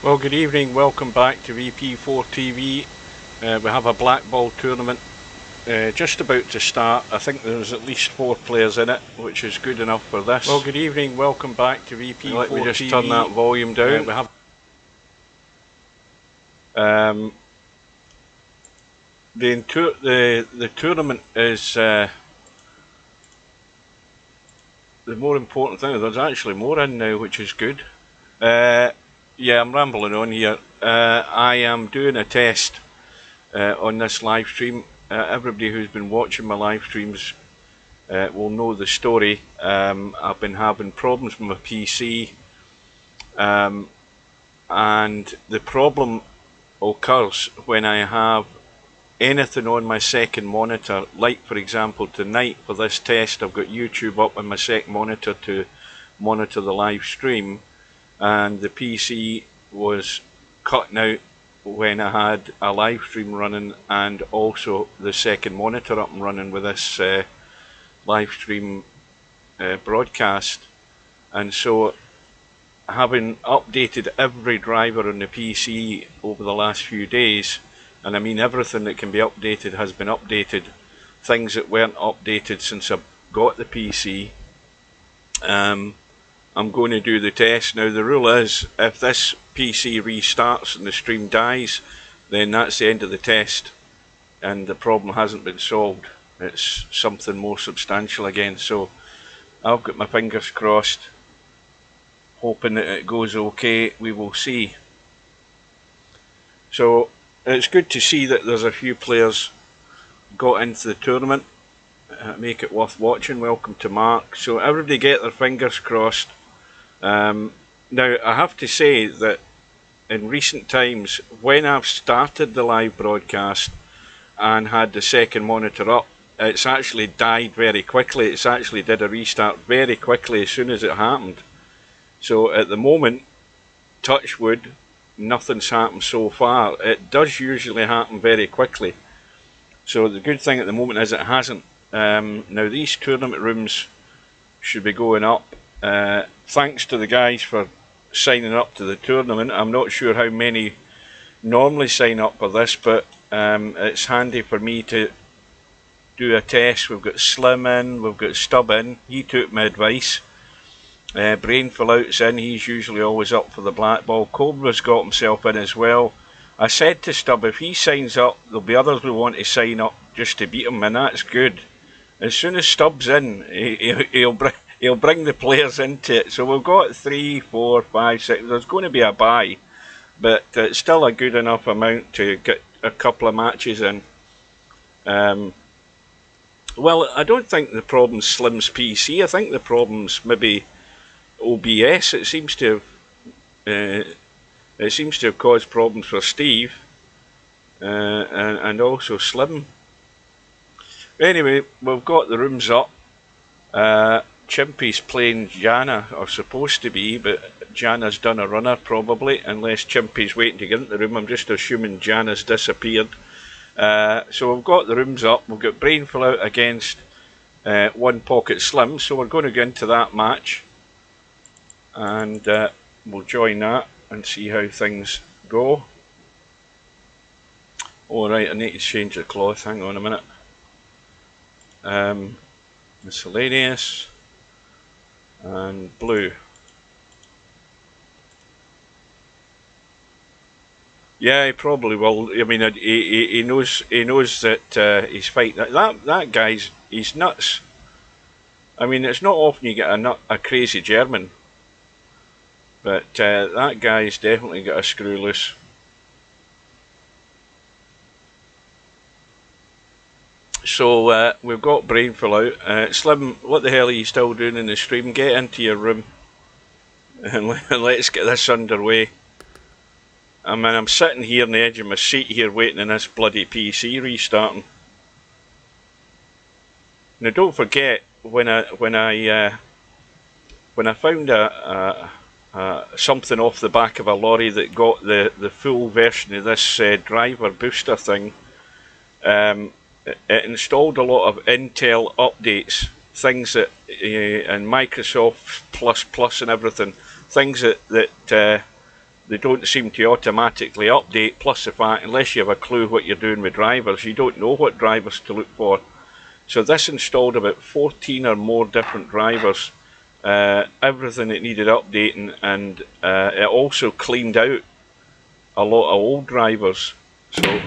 Well, good evening, welcome back to VP4TV. We have a black ball tournament just about to start. I think there's at least 4 players in it, which is good enough for this. Well, good evening, welcome back to VP4TV. Let me just turn that volume down. We have the tournament is the more important thing. There's actually more in now, which is good. Yeah, I'm rambling on here. I am doing a test on this live stream. Everybody who's been watching my live streams will know the story. I've been having problems with my PC, and the problem occurs when I have anything on my second monitor. Like, for example, tonight for this test, I've got YouTube up on my second monitor to monitor the live stream. And the PC was cutting out when I had a live stream running and also the second monitor up and running with this live stream broadcast. And so, having updated every driver on the PC over the last few days, and I mean everything that can be updated has been updated, things that weren't updated since I got the PC, I'm going to do the test. Now the rule is, if this PC restarts and the stream dies, then that's the end of the test and the problem hasn't been solved. It's something more substantial again. So I've got my fingers crossed, hoping that it goes okay. We will see. So it's good to see that there's a few players got into the tournament. Make it worth watching. Welcome to Mark. So everybody get their fingers crossed. Now I have to say that in recent times, when I've started the live broadcast and had the second monitor up, it's actually died very quickly. It's actually did a restart very quickly as soon as it happened. So at the moment, touch wood, nothing's happened so far. It does usually happen very quickly. So the good thing at the moment is it hasn't. Now these tournament rooms should be going up. Thanks to the guys for signing up to the tournament. I'm not sure how many normally sign up for this, but it's handy for me to do a test. We've got Slim in, we've got Stub in. He took my advice. Brain Fallout's in, he's usually always up for the black ball. Cobra's got himself in as well. I said to Stub, if he signs up, there'll be others who want to sign up just to beat him, and that's good. As soon as Stubb's in, he'll bring the players into it. So we've got 3, 4, 5, 6. There's going to be a bye, but it's still a good enough amount to get a couple of matches in. Well, I don't think the problem's Slim's PC. I think the problem's maybe OBS. It seems to have caused problems for Steve and also Slim. Anyway, we've got the rooms up. Chimpy's playing Jana, or supposed to be, but Jana's done a runner probably, unless Chimpy's waiting to get into the room. I'm just assuming Jana's disappeared. So we've got the rooms up. We've got Brain Fallout against One Pocket Slim, so we're going to go into that match, and we'll join that and see how things go. Alright, I need to change the cloth, hang on a minute. Miscellaneous and blue. Yeah, he probably will. I mean, he knows that he's fighting. That guy's, he's nuts. I mean, it's not often you get a crazy German, but that guy's definitely got a screw loose. So we've got Brain Fallout. Slim, what the hell are you still doing in the stream? Get into your room and let's get this underway. I mean, I'm sitting here on the edge of my seat here waiting on this bloody PC restarting. Now don't forget, when I found something off the back of a lorry that got the full version of this driver booster thing, it installed a lot of Intel updates, things that and Microsoft plus and everything, things that they don't seem to automatically update, plus the fact, unless you have a clue what you're doing with drivers, you don't know what drivers to look for. So this installed about 14 or more different drivers, everything that needed updating, and it also cleaned out a lot of old drivers. So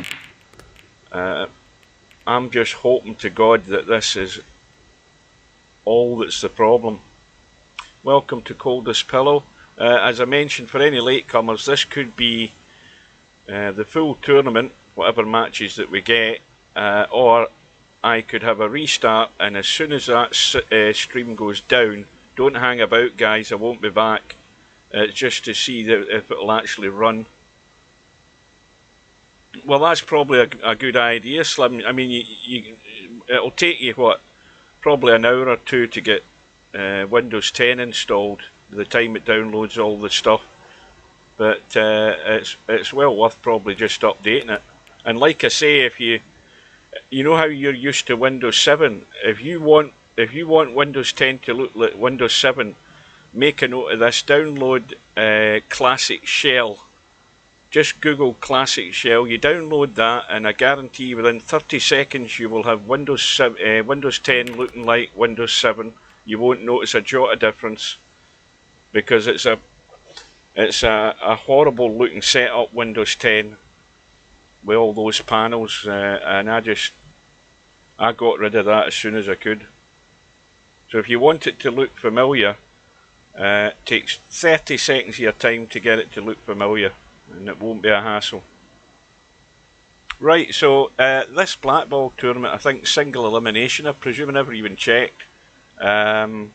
I'm just hoping to God that this is all that's the problem. Welcome to Coldest Pillow. As I mentioned, for any latecomers, this could be the full tournament, whatever matches that we get, or I could have a restart, and as soon as that stream goes down, don't hang about guys, I won't be back, just to see if it'll actually run. Well, that's probably a good idea, Slim. I mean, it'll take you, what, probably an hour or two to get Windows 10 installed, the time it downloads all the stuff, but it's well worth probably just updating it. And like I say, if you know how you're used to Windows 7, if you want Windows 10 to look like Windows 7, make a note of this. Download Classic Shell. Just Google Classic Shell. You download that, and I guarantee within 30 seconds you will have Windows 10 looking like Windows 7. You won't notice a jot of difference, because it's a horrible looking setup, Windows 10, with all those panels, and I got rid of that as soon as I could. So if you want it to look familiar, it takes 30 seconds of your time to get it to look familiar, and it won't be a hassle. Right, so this Black Ball tournament, I think single elimination, I presume I never even checked, and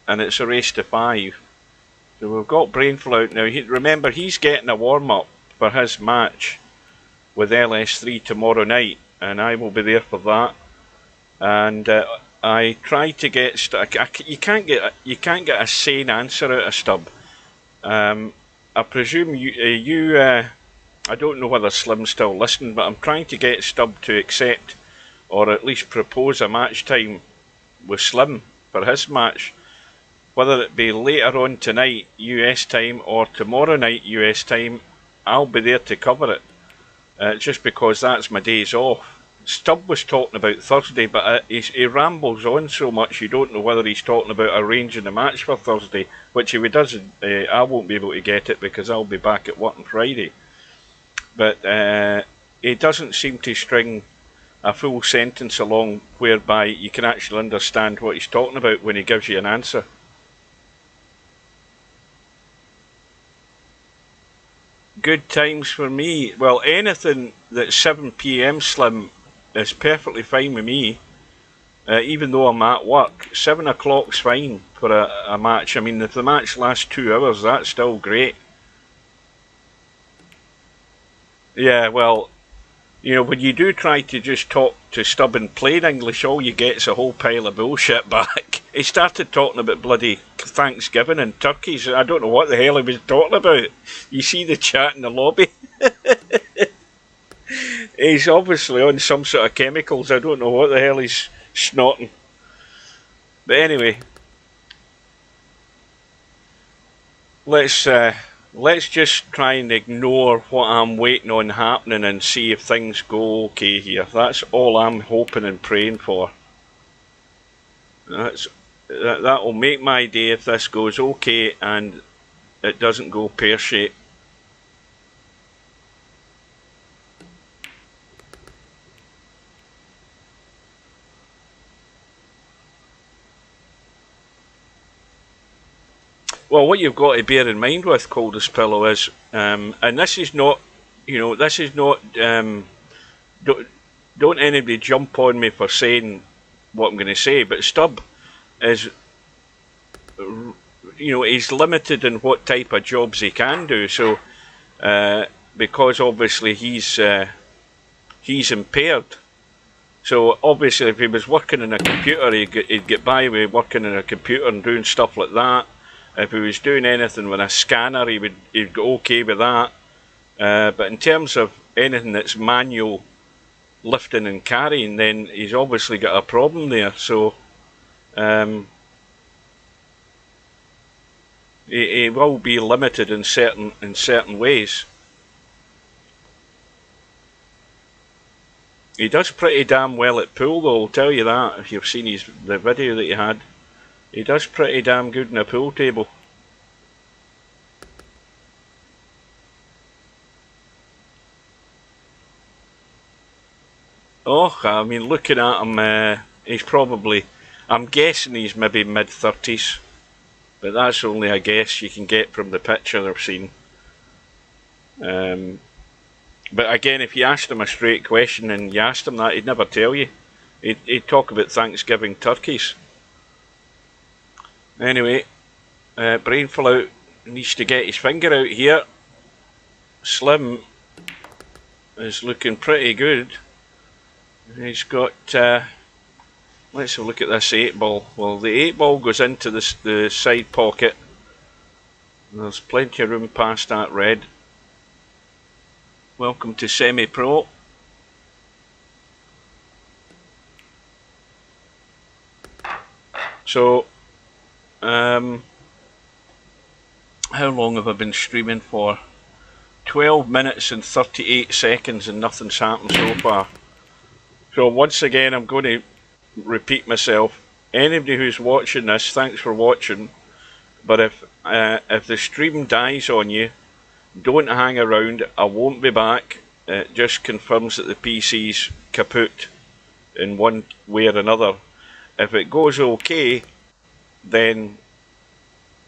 it's a race to 5. So we've got Brainful out now. Remember, he's getting a warm-up for his match with LS3 tomorrow night, and I will be there for that. And I tried to get you can't get a sane answer out of Stub. I presume you I don't know whether Slim's still listening, but I'm trying to get Stub to accept, or at least propose, a match time with Slim for his match. Whether it be later on tonight US time or tomorrow night US time, I'll be there to cover it, just because that's my days off. Stubb was talking about Thursday, but he rambles on so much you don't know whether he's talking about arranging a match for Thursday, which if he does, I won't be able to get it because I'll be back at work on Friday. But he doesn't seem to string a full sentence along whereby you can actually understand what he's talking about when he gives you an answer. Good times for me. Well, anything that's 7 PM, Slim, is perfectly fine with me. Even though I'm at work, 7 o'clock's fine for a match. I mean, if the match lasts 2 hours, that's still great. Yeah, well, you know, when you do try to just talk to Stubb in plain English, all you get is a whole pile of bullshit back. He started talking about bloody Thanksgiving and turkeys. I don't know what the hell he was talking about. You see the chat in the lobby? He's obviously on some sort of chemicals. I don't know what the hell he's snorting. But anyway, let's just try and ignore what I'm waiting on happening and see if things go okay here. That's all I'm hoping and praying for. That will make my day if this goes okay and it doesn't go pear-shaped. Well, what you've got to bear in mind with Coldest Pillow is, and this is not, you know, this is not, don't anybody jump on me for saying what I'm going to say, but Stubb is, you know, he's limited in what type of jobs he can do. So, because obviously he's impaired. So obviously, if he was working in a computer, he'd get by with working in a computer and doing stuff like that. If he was doing anything with a scanner, he'd go okay with that. But in terms of anything that's manual lifting and carrying, then he's obviously got a problem there. So, he will be limited in certain ways. He does pretty damn well at pool though, I'll tell you that, if you've seen the video that he had. He does pretty damn good in a pool table. Oh, I mean, looking at him, he's probably, I'm guessing he's maybe mid-30s. But that's only a guess you can get from the picture I've seen. But again, if you asked him a straight question and you asked him that, he'd never tell you. He'd talk about Thanksgiving turkeys. Anyway, Brain Fallout needs to get his finger out here. Slim is looking pretty good. He's got, let's have a look at this 8-ball. Well, the 8-ball goes into the side pocket. There's plenty of room past that red. Welcome to semi-pro. So, how long have I been streaming for? 12 minutes and 38 seconds and nothing's happened so far. So once again, I'm going to repeat myself. Anybody who's watching this, thanks for watching. But if the stream dies on you, don't hang around. I won't be back. It just confirms that the PC's kaput in one way or another. If it goes okay, then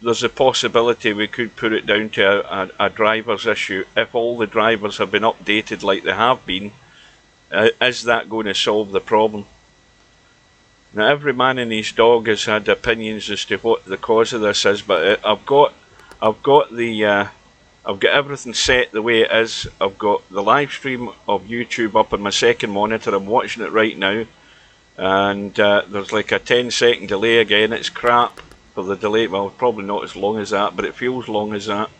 there's a possibility we could put it down to a driver's issue. If all the drivers have been updated like they have been, is that going to solve the problem? Now, every man and his dog has had opinions as to what the cause of this is, but I've got everything set the way it is. I've got the live stream of YouTube up on my second monitor. I'm watching it right now, and there's like a 10-second delay again. It's crap for the delay. Well, probably not as long as that, but it feels long as that.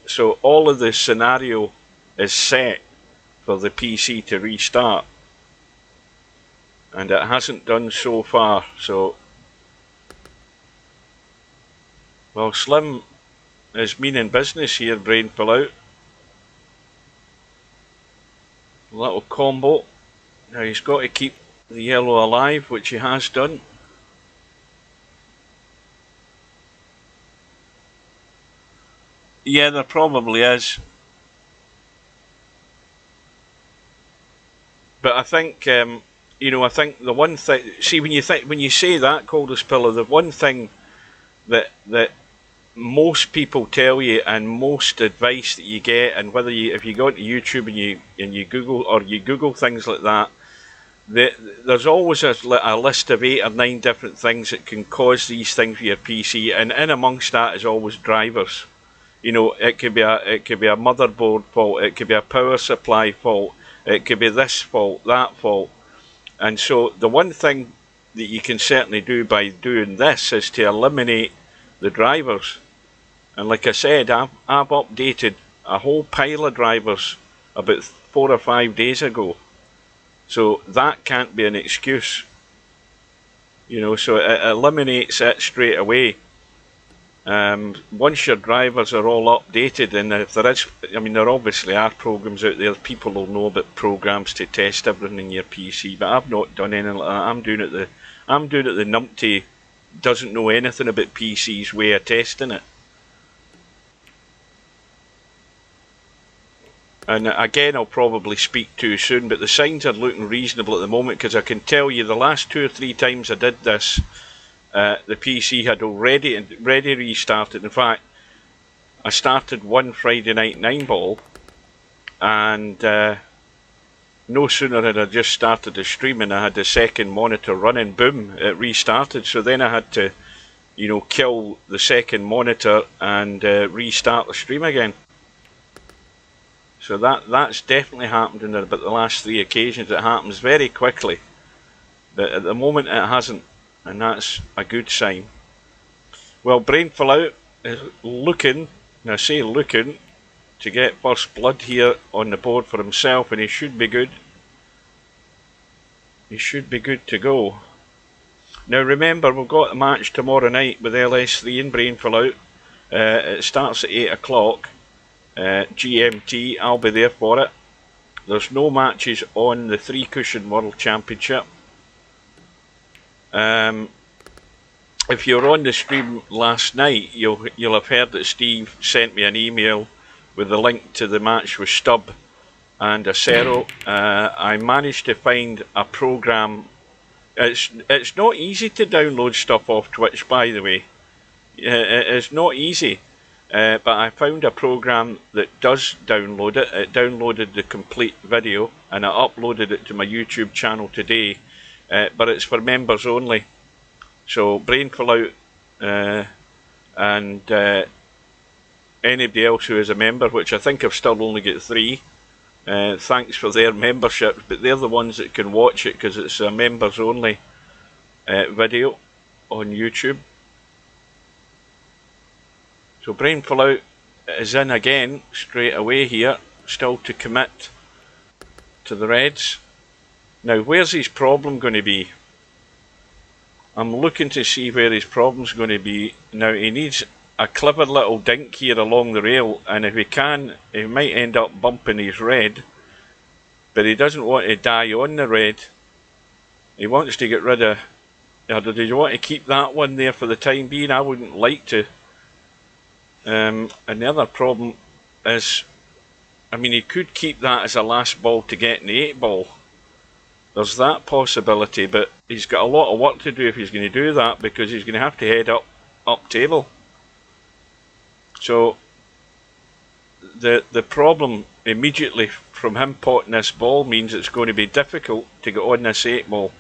So all of the scenario is set for the PC to restart, and it hasn't done so far. So, well, Slim is meaning business here. Brain Fallout. Little combo. Now he's got to keep the yellow alive, which he has done. Yeah, there probably is. But I think, I think the one thing. See, when you say that, Coldest Pillow, the one thing that most people tell you, and most advice that you get, and if you go into YouTube and you Google things like that, there's always a list of 8 or 9 different things that can cause these things with your PC, and in amongst that is always drivers. It could be a motherboard fault, it could be a power supply fault, it could be this fault, that fault. And so the one thing that you can certainly do by doing this is to eliminate the drivers. And like I said, I've updated a whole pile of drivers about 4 or 5 days ago. So that can't be an excuse. So it eliminates it straight away. Once your drivers are all updated, and if there is, there obviously are programs out there, people will know about programs to test everything in your PC, but I've not done anything like that. I'm doing it the numpty doesn't know anything about PC's way of testing it. And again, I'll probably speak too soon, but the signs are looking reasonable at the moment, because I can tell you the last 2 or 3 times I did this, the PC had already restarted. In fact, I started one Friday night 9-ball, and no sooner had I just started the stream and I had the second monitor running, boom, it restarted. So then I had to, kill the second monitor and restart the stream again. So that's definitely happened in about the last 3 occasions. It happens very quickly, but at the moment it hasn't, and that's a good sign. Well, Brain Fallout is looking, and I say looking, to get first blood here on the board for himself, and he should be good. He should be good to go. Now remember, we've got a match tomorrow night with LS3 and Brain Fallout. It starts at 8 o'clock GMT. I'll be there for it. There's no matches on the 3 Cushion World Championship. If you were on the stream last night, you'll have heard that Steve sent me an email with the link to the match with Stubb and Acero. I managed to find a program. It's not easy to download stuff off Twitch, by the way. It's not easy, but I found a program that does download it. It downloaded the complete video and I uploaded it to my YouTube channel today, but it's for members only. So Brainful Out and anybody else who is a member, which I think I've still only got 3, thanks for their membership, but they're the ones that can watch it because it's a members only video on YouTube. So Brainful Out is in again straight away here, still to commit to the Reds. Now where's his problem going to be? I'm looking to see where his problem's going to be. Now he needs a clever little dink here along the rail, and if he can, he might end up bumping his red, but he doesn't want to die on the red. He wants to get rid of, or does he want to keep that one there for the time being? I wouldn't like to. And the other problem is, I mean, he could keep that as a last ball to get in the 8 ball. There's that possibility, but he's got a lot of work to do if he's going to do that, because he's going to have to head up table. So the problem immediately from him potting this ball means it's going to be difficult to get on this 8 ball,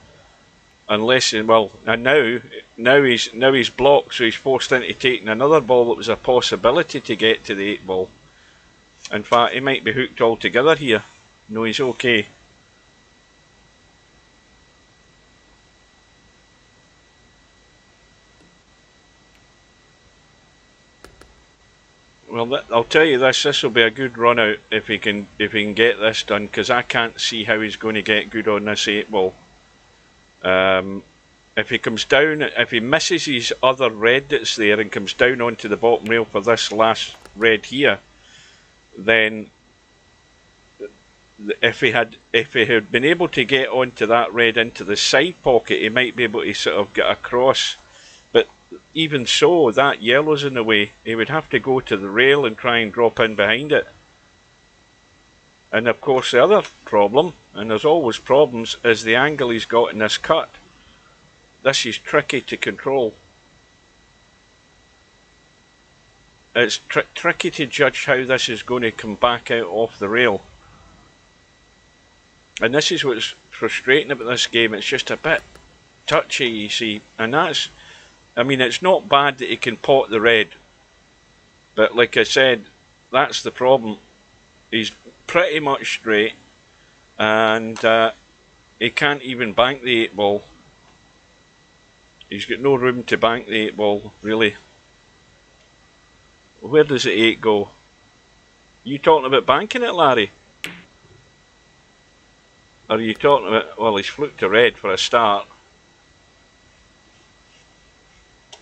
unless, well, and now he's blocked, so he's forced into taking another ball that was a possibility to get to the 8 ball. In fact, he might be hooked altogether here. No, he's okay. Well, I'll tell you this will be a good run out if he can get this done, because I can't see how he's going to get good on this 8 ball. If he comes down, if he misses his other red that's there and comes down onto the bottom rail for this last red here, then if he had been able to get onto that red into the side pocket, he might be able to sort of get across. But even so, that yellow's in the way. He would have to go to the rail and try and drop in behind it. And of course the other problem, and there's always problems, is the angle he's got in this cut. This is tricky to control. It's tricky to judge how this is going to come back out off the rail. And this is what's frustrating about this game. It's just a bit touchy, you see. And that's, I mean, it's not bad that he can pot the red, but like I said, that's the problem. He's pretty much straight, and he can't even bank the 8 ball. He's got no room to bank the 8 ball, really. Where does the 8 go? You talking about banking it, Larry? Or are you talking about, well, he's flipped to red for a start. Are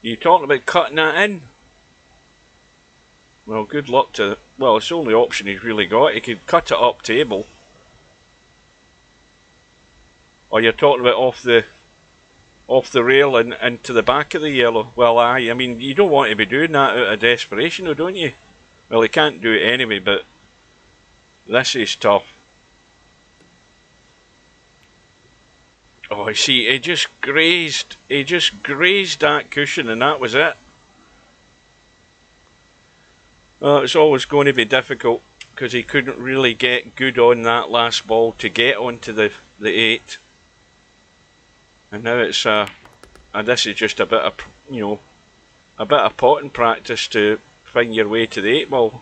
you talking about cutting that in? Well, good luck to, well, it's the only option he's really got. He could cut it up table. Or you're talking about off the rail and into the back of the yellow. Well, I mean, you don't want to be doing that out of desperation, though, don't you? Well, he can't do it anyway, but this is tough. Oh, I see, he just grazed that cushion, and that was it. Well, it's always going to be difficult because he couldn't really get good on that last ball to get onto the 8. And now it's and this is just a bit of, you know, a bit of potting practice to find your way to the 8 ball.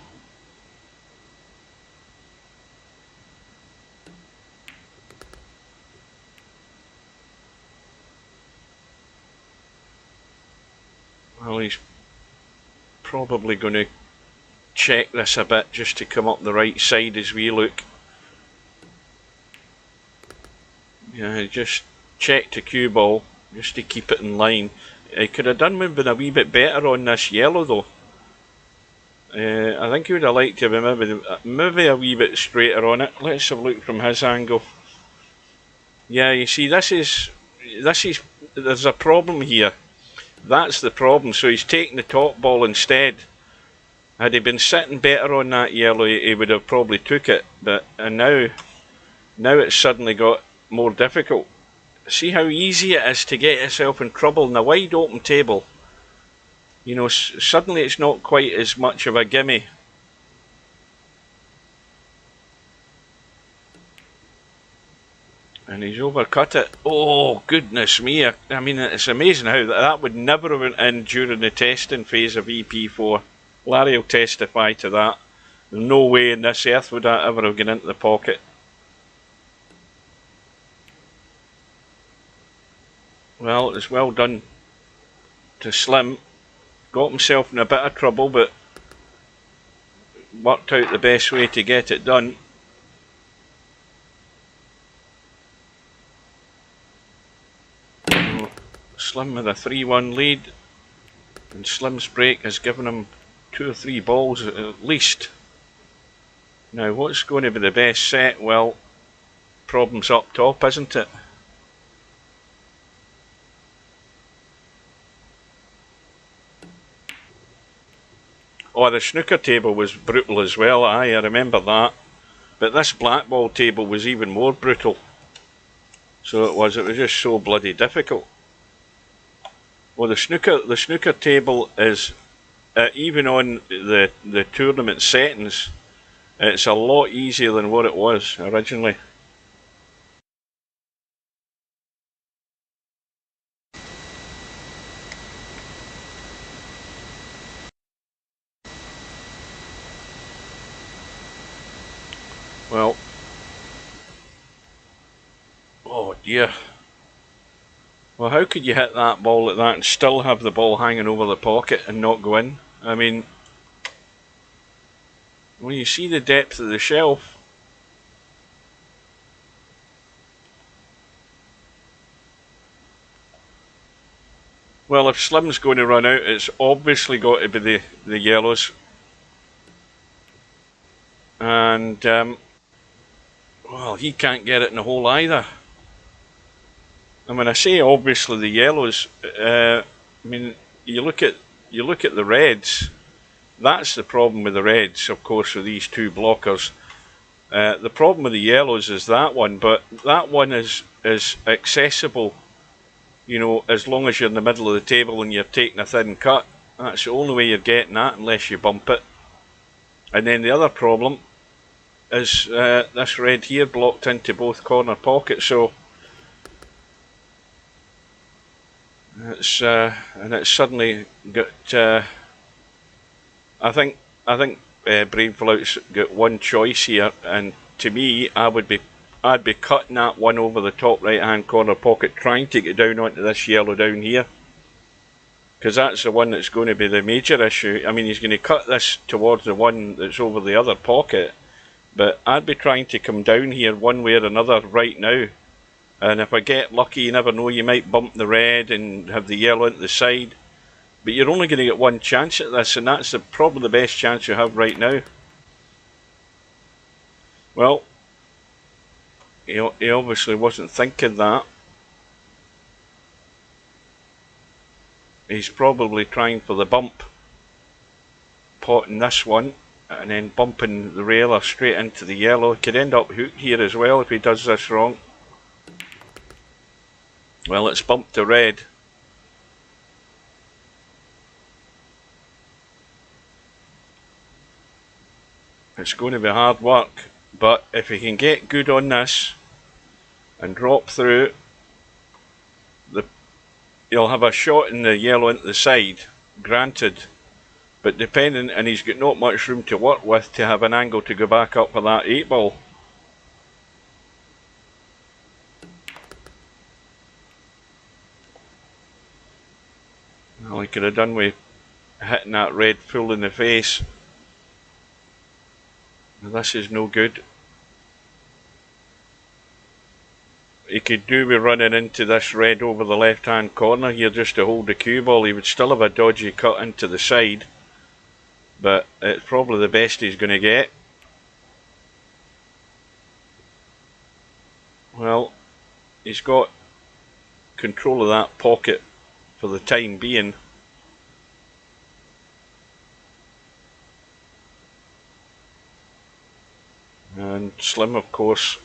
Well, he's probably going to check this a bit just to come up the right side as we look. Yeah, just check to cue ball just to keep it in line. He could have done maybe a wee bit better on this yellow though. I think he would have liked to have maybe a wee bit straighter on it. Let's have a look from his angle. Yeah, you see, there's a problem here. That's the problem. So he's taking the top ball instead. Had he been sitting better on that yellow, he would have probably took it. And now it's suddenly got more difficult. See how easy it is to get yourself in trouble in a wide open table. You know, suddenly it's not quite as much of a gimme. And he's overcut it. Oh, goodness me. I mean, it's amazing how that would never have went in during the testing phase of VP4. Larry will testify to that. No way in this earth would that ever have gone into the pocket. Well, it's well done to Slim. Got himself in a bit of trouble, but worked out the best way to get it done. Slim with a 3-1 lead, and Slim's break has given him 2 or 3 balls at least. Now, what's going to be the best set? Well, problem's up top, isn't it? Oh, the snooker table was brutal as well. Aye, I remember that. But this black ball table was even more brutal. So it was just so bloody difficult. Well, the snooker table is even on the tournament settings, it's a lot easier than what it was originally. Well, oh dear. Well, how could you hit that ball like that and still have the ball hanging over the pocket and not go in? I mean, when you see the depth of the shelf. Well, if Slim's going to run out, it's obviously got to be the yellows. And, well, he can't get it in the hole either. And when I say obviously the yellows, I mean, you look at the reds. That's the problem with the reds, of course, with these 2 blockers. The problem with the yellows is that one, but that one is accessible, you know, as long as you're in the middle of the table and you're taking a thin cut. That's the only way you're getting that, unless you bump it. And then the other problem is this red here blocked into both corner pockets, so it's and it's suddenly got. I think Brainflout's got one choice here, and to me, I'd be cutting that one over the top right hand corner pocket, trying to get down onto this yellow down here, because that's the one that's going to be the major issue. I mean, he's going to cut this towards the one that's over the other pocket, but I'd be trying to come down here one way or another right now. And if I get lucky, you never know, you might bump the red and have the yellow into the side. But you're only going to get one chance at this, and that's probably the best chance you have right now. Well, he obviously wasn't thinking that. He's probably trying for the bump, potting this one, and then bumping the railer straight into the yellow. He could end up hooked here as well if he does this wrong. Well, it's bumped to red. It's going to be hard work, but if he can get good on this and drop through, he'll have a shot in the yellow into the side, granted, but depending, and he's got not much room to work with to have an angle to go back up for that 8 ball. Well, he could have done with hitting that red full in the face. This is no good. he could do with running into this red over the left hand corner here just to hold the cue ball. He would still have a dodgy cut into the side, but it's probably the best he's going to get. Well, he's got control of that pocket for the time being. And Slim, of course,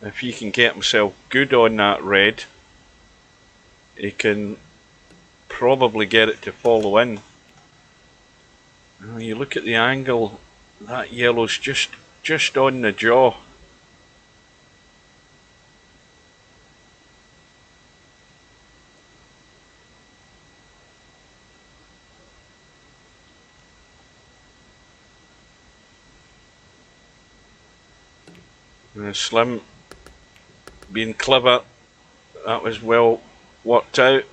if he can get himself good on that red, he can probably get it to follow in. Now you look at the angle, that yellow's just on the jaw. And Slim being clever, that was well worked out.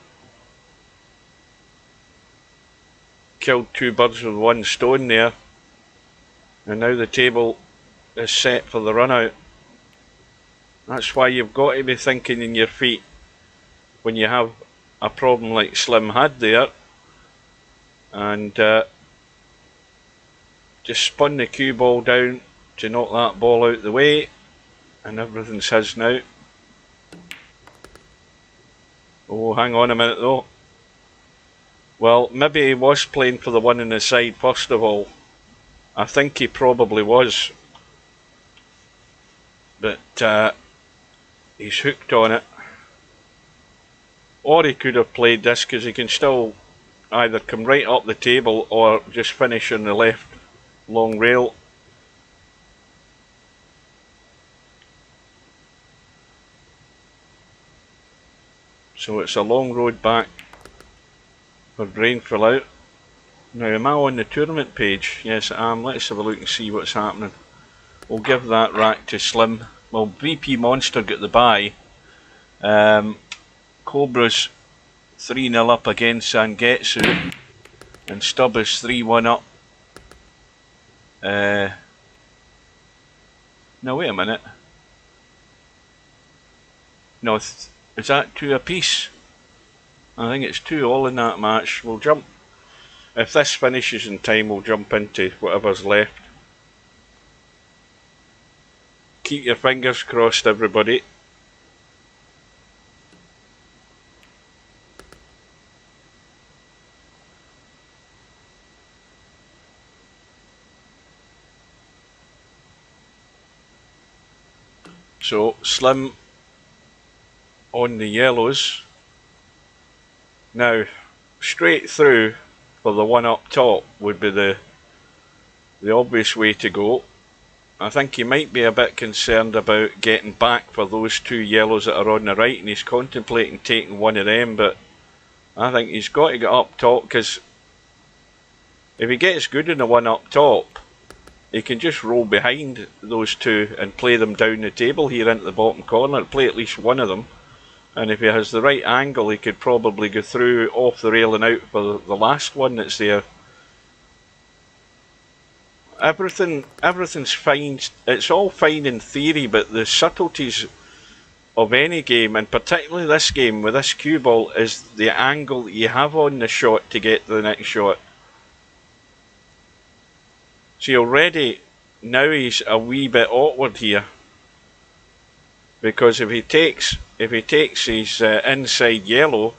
Killed two birds with one stone there, and now the table is set for the run out. That's why you've got to be thinking in your feet when you have a problem like Slim had there, and just spun the cue ball down to knock that ball out the way, and everything's his now. Oh, hang on a minute though. Well, maybe he was playing for the one on the side first of all. I think he probably was. But he's hooked on it. Or he could have played this because he can still either come right up the table or just finish on the left long rail. So it's a long road back for Brainful out. Now, am I on the tournament page? Yes, I am. Let's have a look and see what's happening. We'll give that rack to Slim. Well, VP Monster got the bye. Cobra's 3-0 up against Sangetsu. And Stubb is 3-1 up. No, wait a minute. No, is that 2 apiece? I think it's 2 all in that match. We'll jump. If this finishes in time, we'll jump into whatever's left. Keep your fingers crossed, everybody. So, Slim on the yellows. Now, straight through for the one up top would be the obvious way to go. I think he might be a bit concerned about getting back for those 2 yellows that are on the right, and he's contemplating taking one of them, but I think he's got to get up top, because if he gets good in the one up top, he can just roll behind those 2 and play them down the table here into the bottom corner, play at least one of them. And if he has the right angle, he could probably go through off the rail and out for the last one that's there. Everything's fine. It's all fine in theory, but the subtleties of any game, and particularly this game with this cue ball, is the angle that you have on the shot to get to the next shot. See, already now he's a wee bit awkward here, because if he takes his inside yellow,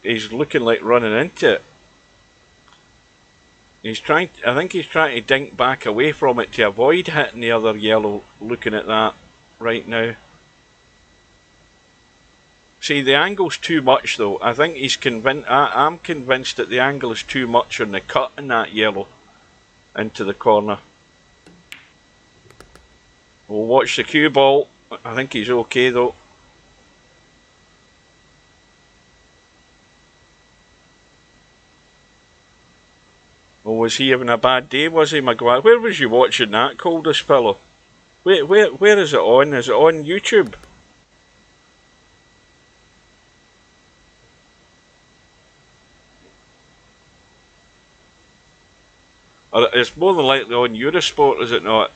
he's looking like running into it. I think he's trying to dink back away from it to avoid hitting the other yellow, looking at that right now. See, the angle's too much though. I think he's convinced. I'm convinced that the angle is too much on the cut in that yellow into the corner. We'll watch the cue ball. I think he's okay though. Oh, was he having a bad day, was he, Maguire? Where was you watching that, coldest fellow? Where is it on? Is it on YouTube? Or it's more than likely on Eurosport, is it not?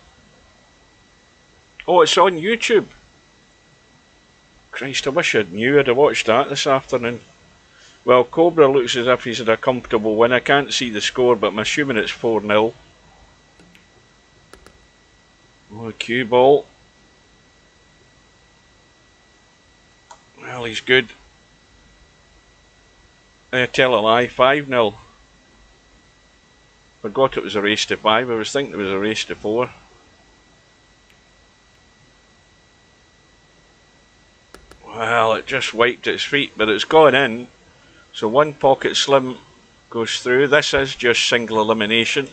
Oh, it's on YouTube. Christ, I wish I knew. I'd have watched that this afternoon. Well, Cobra looks as if he's had a comfortable win. I can't see the score, but I'm assuming it's 4-0. Oh, cue ball. Well, he's good. I tell a lie, 5-0. Forgot it was a race to 5. I was thinking it was a race to 4. Well, it just wiped its feet, but it's gone in. So one pocket slim goes through. This is just single elimination.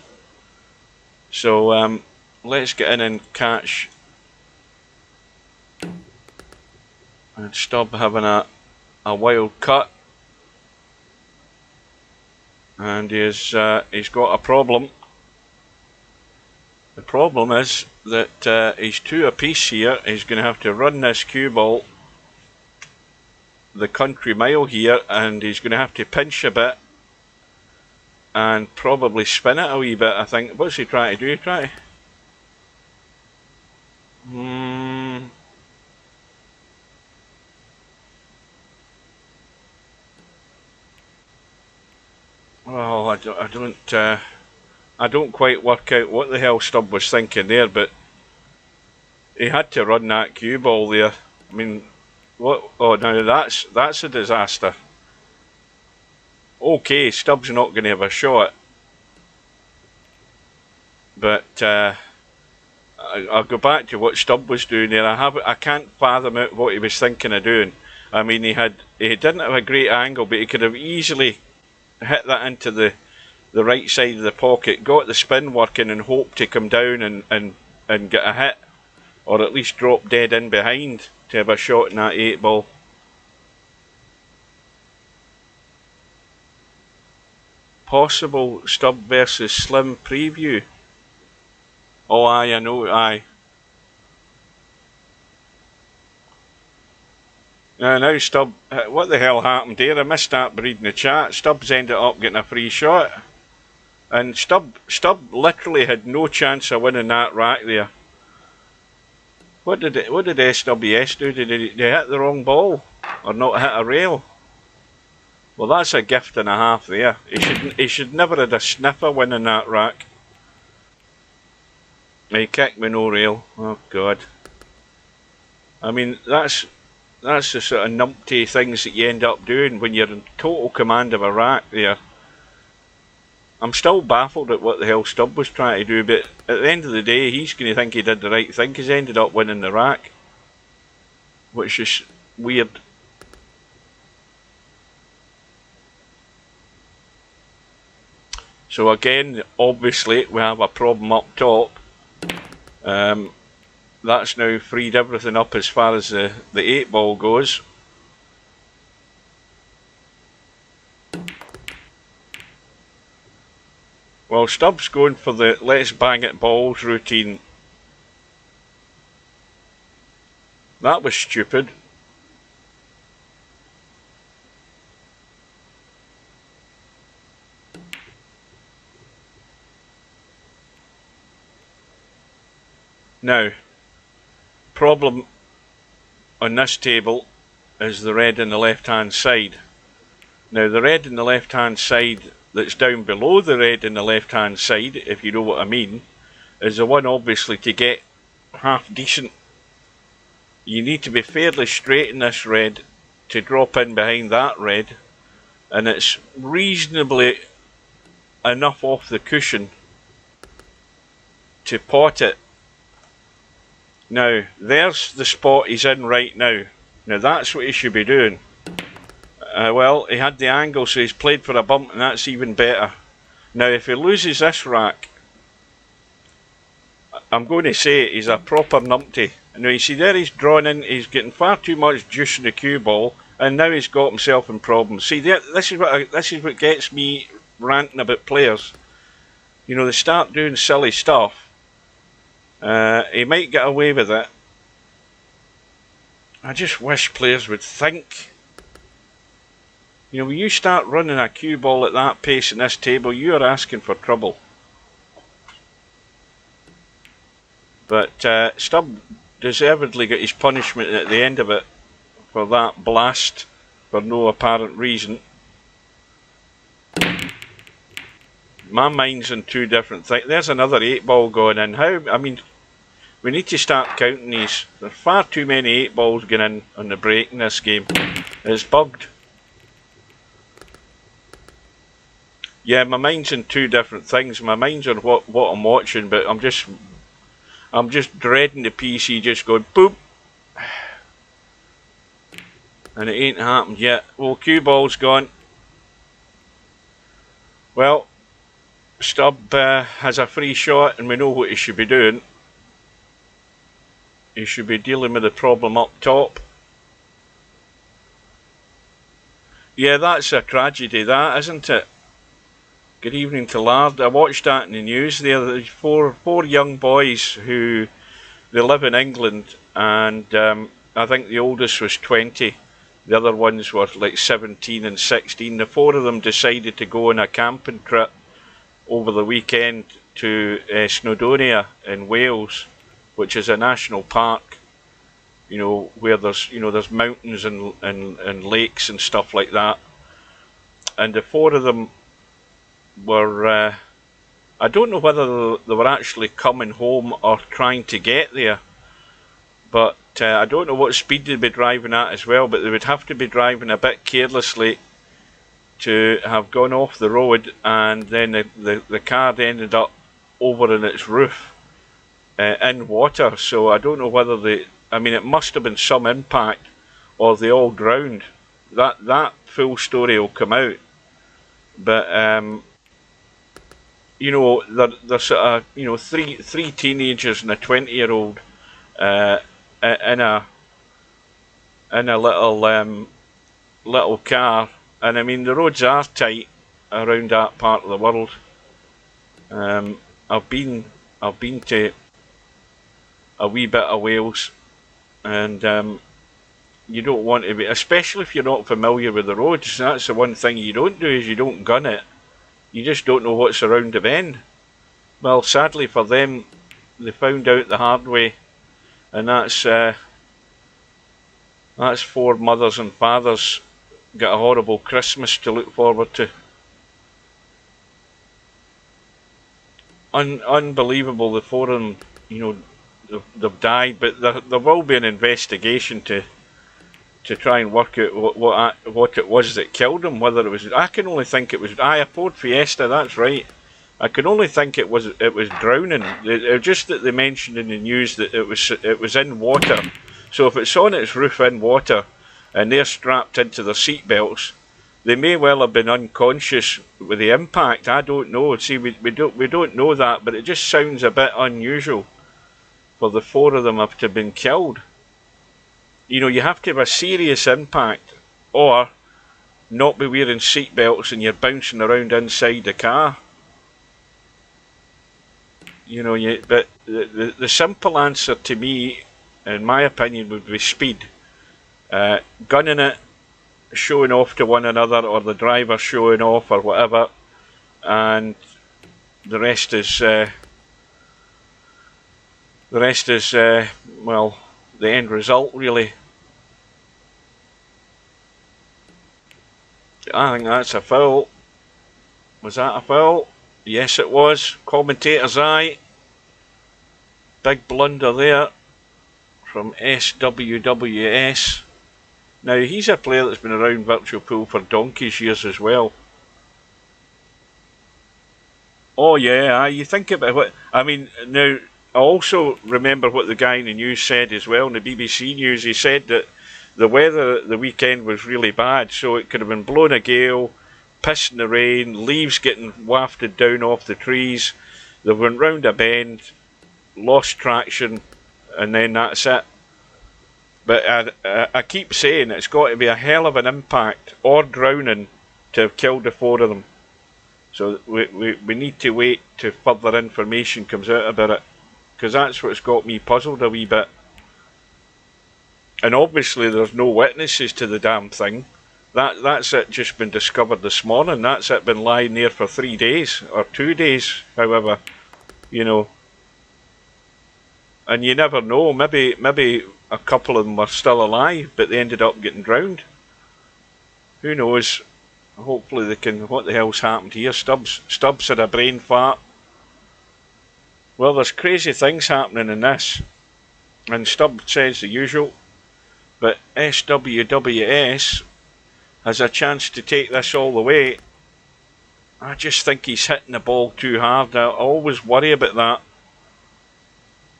So let's get in and catch. And Stubb having a wild cut. And he's got a problem. The problem is that he's 2 apiece here. He's going to have to run this cue ball the country mile here, and he's going to have to pinch a bit and probably spin it a wee bit, I think. What's he trying to do? Well, I don't quite work out what the hell Stubb was thinking there, but he had to run that cue ball there. I mean, what? Oh, now that's a disaster. Okay, Stubb's not going to have a shot, but I'll go back to what Stubb was doing there. I can't fathom out what he was thinking of doing. I mean, he didn't have a great angle, but he could have easily hit that into the right side of the pocket, got the spin working, and hoped to come down and get a hit, or at least drop dead in behind to have a shot in that 8 ball. Possible Stubb versus Slim preview. Oh, aye, I know, aye. Now Stubb, what the hell happened here? I missed that reading the chat. Stubb's ended up getting a free shot. And Stubb literally had no chance of winning that rack there. What did SWS do? Did he hit the wrong ball? Or not hit a rail? Well, that's a gift and a half there. He should never have had a sniffer winning that rack. He kicked me no rail. Oh God. I mean, that's the sort of numpty things that you end up doing when you're in total command of a rack there. I'm still baffled at what the hell Stubb was trying to do, but at the end of the day, he's going to think he did the right thing because he ended up winning the rack, which is weird. So again, obviously, we have a problem up top. That's now freed everything up as far as the 8 ball goes. Well, Stubb's going for the let's bang it balls routine. That was stupid. Now, problem on this table is the red on the left hand side. Now the red on the left hand side that's down below the red on the left hand side, if you know what I mean, is the one obviously to get half decent. You need to be fairly straight in this red to drop in behind that red, and it's reasonably enough off the cushion to pot it. Now, there's the spot he's in right now. Now that's what he should be doing. Well, he had the angle, so he's played for a bump, and that's even better. Now, if he loses this rack, I'm going to say he's a proper numpty. Now, you see there he's drawn in, he's getting far too much juice in the cue ball, and now he's got himself in problems. See, this is what gets me ranting about players. You know, they start doing silly stuff. He might get away with it. I just wish players would think. You know, when you start running a cue ball at that pace in this table, you are asking for trouble. But Stubb deservedly got his punishment at the end of it for that blast for no apparent reason. My mind's on two different things. There's another 8-ball going in. How? I mean, we need to start counting these. There's far too many 8-balls going in on the break in this game. It's bugged. Yeah, my mind's on two different things. My mind's on what I'm watching, but I'm just dreading the PC just going boop, and it ain't happened yet. Well, cue ball's gone. Well, Stubb has a free shot, and we know what he should be doing. He should be dealing with the problem up top. Yeah, that's a tragedy, that, isn't it? Good evening to Lard. I watched that in the news. There's four young boys who they live in England, and I think the oldest was 20. The other ones were like 17 and 16. The four of them decided to go on a camping trip over the weekend to Snowdonia in Wales, which is a national park, you know, where there's mountains and lakes and stuff like that. And the four of them were, I don't know whether they were actually coming home or trying to get there, but I don't know what speed they'd be driving at as well, but they would have to be driving a bit carelessly to have gone off the road, and then the car ended up over in its roof in water. So I don't know whether I mean, it must have been some impact or they all drowned. That full story will come out, but you know, there's sort of, you know, three teenagers and a 20-year-old in a little car. And I mean, the roads are tight around that part of the world. I've been to a wee bit of Wales, and you don't want to be, especially if you're not familiar with the roads. That's the one thing you don't do, is you don't gun it. You just don't know what's around the bend. Well, sadly for them, they found out the hard way, and that's four mothers and fathers got a horrible Christmas to look forward to. Unbelievable, the four of them, you know, they've died, but there will be an investigation to try and work out what it was that killed them. Whether it was, I can only think it was a Ford Fiesta. That's right. I can only think it was drowning. Just that they mentioned in the news that it was in water. So if it's on its roof in water, and they're strapped into their seat belts, they may well have been unconscious with the impact. I don't know. See, we don't know that, but it just sounds a bit unusual for the four of them to have been killed. You know, you have to have a serious impact, or not be wearing seat belts and you're bouncing around inside the car. You know, but the simple answer to me, in my opinion, would be speed. Gunning it, showing off to one another, or the driver showing off, or whatever, and the rest is well, the end result, really. I think that's a foul. Was that a foul? Yes, it was. Commentator's eye. Big blunder there from SWWS. Now, he's a player that's been around Virtual Pool for donkey's years as well. Oh yeah, you think about what, I mean, now, I also remember what the guy in the news said as well, in the BBC News. He said that the weather the weekend was really bad, so it could have been blowing a gale, piss in the rain, leaves getting wafted down off the trees. They went round a bend, lost traction, and then that's it. But I keep saying it's got to be a hell of an impact or drowning to have killed the four of them. So we need to wait till further information comes out about it, because that's what's got me puzzled a wee bit. And obviously there's no witnesses to the damn thing. That's it, just been discovered this morning. That's it, been lying there for 3 days or 2 days, however, you know. And you never know, maybe a couple of them were still alive, but they ended up getting drowned. Who knows? Hopefully they can. What the hell's happened here? Stubbs had a brain fart. Well, there's crazy things happening in this, and Stubbs says the usual, but SWWS has a chance to take this all the way. I just think he's hitting the ball too hard. I always worry about that.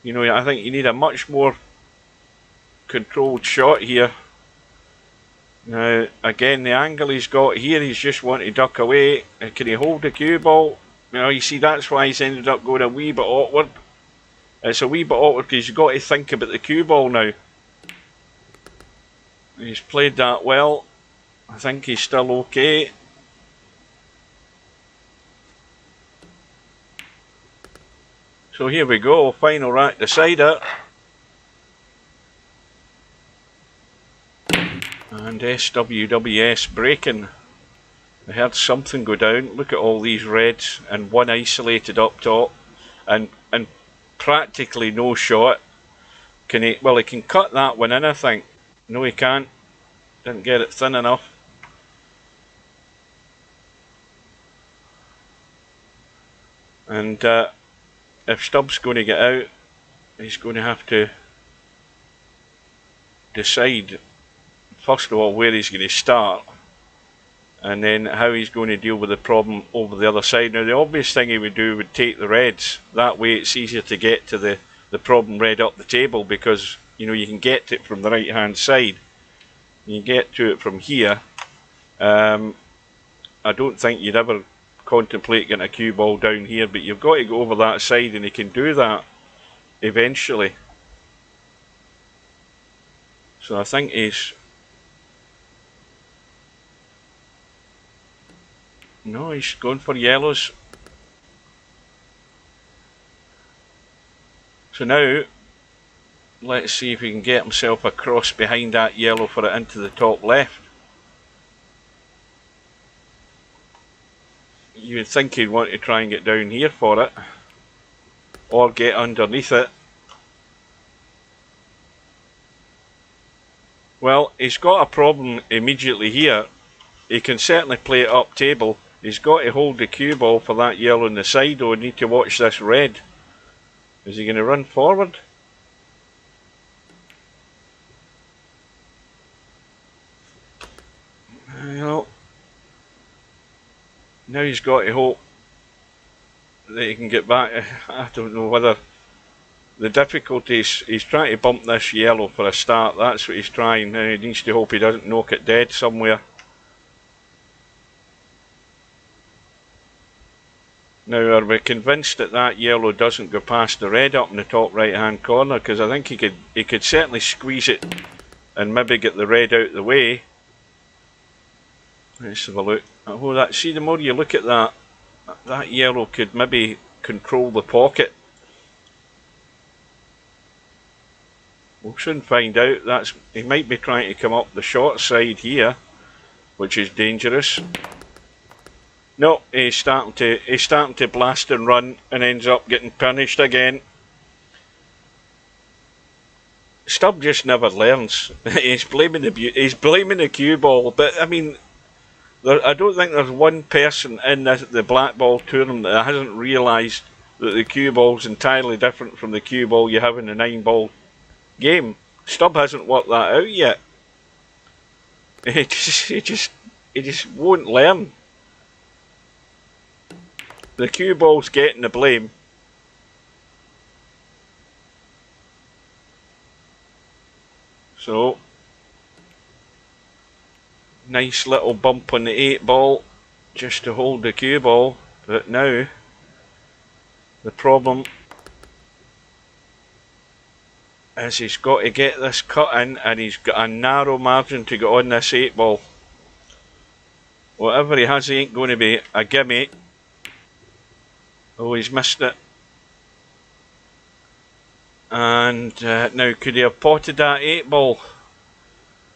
You know, I think you need a much more controlled shot here. Now, again, the angle he's got here, he's just wanting to duck away. Can he hold the cue ball? You know, you see, that's why he's ended up going a wee bit awkward. It's a wee bit awkward because you've got to think about the cue ball now. He's played that well. I think he's still okay. So here we go, final rack decider. And SWWS breaking. I heard something go down. Look at all these reds and one isolated up top, and practically no shot. Can he? Well, he can cut that one in, I think. No, he can't. Didn't get it thin enough. And if Stubbs going to get out, he's going to have to decide, first of all, where he's going to start, and then how he's going to deal with the problem over the other side. Now, the obvious thing he would do would take the reds. That way it's easier to get to the problem red up the table, because, you know, you can get to it from the right hand side. You can get to it from here. I don't think you'd ever contemplate getting a cue ball down here, but you've got to go over that side, and he can do that eventually. So I think he's... No, he's going for yellows. So now, let's see if he can get himself across behind that yellow for it into the top left. You would think he'd want to try and get down here for it, or get underneath it. Well, he's got a problem immediately here. He can certainly play it up table. He's got to hold the cue ball for that yellow on the side, though. Need to watch this red. Is he going to run forward? Well, now he's got to hope that he can get back. I don't know whether the difficulty is he's trying to bump this yellow for a start. That's what he's trying. Now he needs to hope he doesn't knock it dead somewhere. Now, are we convinced that that yellow doesn't go past the red up in the top right hand corner? Because I think he could certainly squeeze it and maybe get the red out of the way. Let's have a look. Oh, see, the more you look at that, that yellow could maybe control the pocket. We'll soon find out. He might be trying to come up the short side here, which is dangerous. No, he's starting to blast and run, and ends up getting punished again. Stubb just never learns. He's blaming the cue ball, but I mean, I don't think there's one person in the Black Ball Tournament that hasn't realised that the cue ball is entirely different from the cue ball you have in the 9-ball game. Stubb hasn't worked that out yet. He just won't learn. The cue ball's getting the blame. So, nice little bump on the 8-ball just to hold the cue ball, but now the problem is he's got to get this cut in, and he's got a narrow margin to get on this 8-ball. Whatever he has, he ain't going to be a gimme. Oh, he's missed it. And now, could he have potted that 8-ball?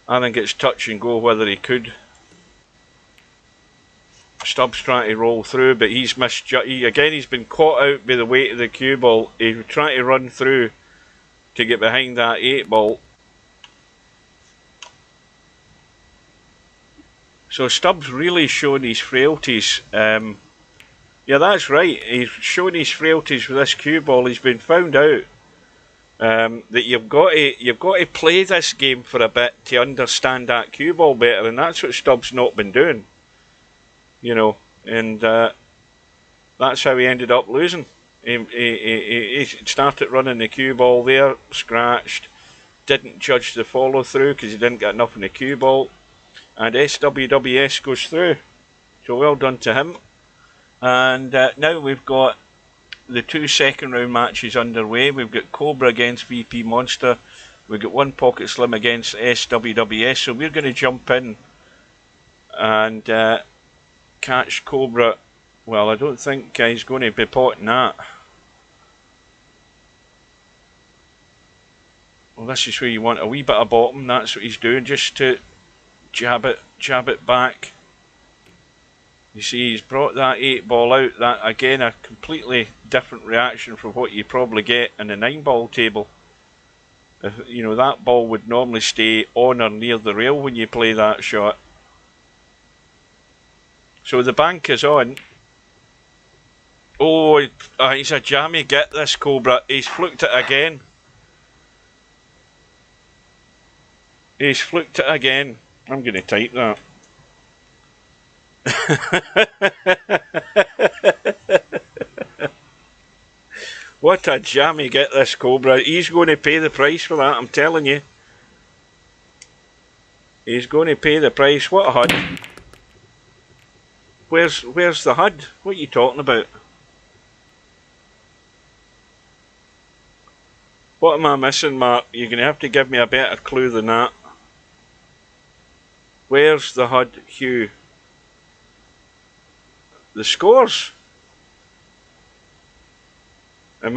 I think it's touch and go whether he could. Stubbs trying to roll through, but he's misjudged. Again, he's been caught out by the weight of the cue ball. He's trying to run through, to get behind that 8 ball. So Stubbs really showing his frailties. Yeah, that's right. He's showing his frailties with this cue ball. He's been found out that you've got to play this game for a bit to understand that cue ball better, and that's what Stubbs not been doing. You know, and that's how he ended up losing. He started running the cue ball there, scratched, didn't judge the follow through because he didn't get enough in the cue ball, and SWWS goes through. So well done to him. And now we've got the 2 second round matches underway. We've got Cobra against VP Monster. We've got One Pocket Slim against SWWS. So we're going to jump in and catch Cobra. Well, I don't think he's going to be potting that. Well, this is where you want a wee bit of bottom. That's what he's doing, just to jab it back. You see, he's brought that 8 ball out. That, again, a completely different reaction from what you probably get in the 9 ball table. You know, that ball would normally stay on or near the rail when you play that shot. So the bank is on. Oh, he's a jammy. Get this, Cobra. He's fluked it again. He's fluked it again. I'm going to type that. What a jammy. Get this, Cobra. He's going to pay the price for that, I'm telling you. He's going to pay the price. What a HUD. Where's the HUD? What are you talking about? What am I missing, Mark? You're going to have to give me a better clue than that. Where's the HUD, Hugh? The scores? Am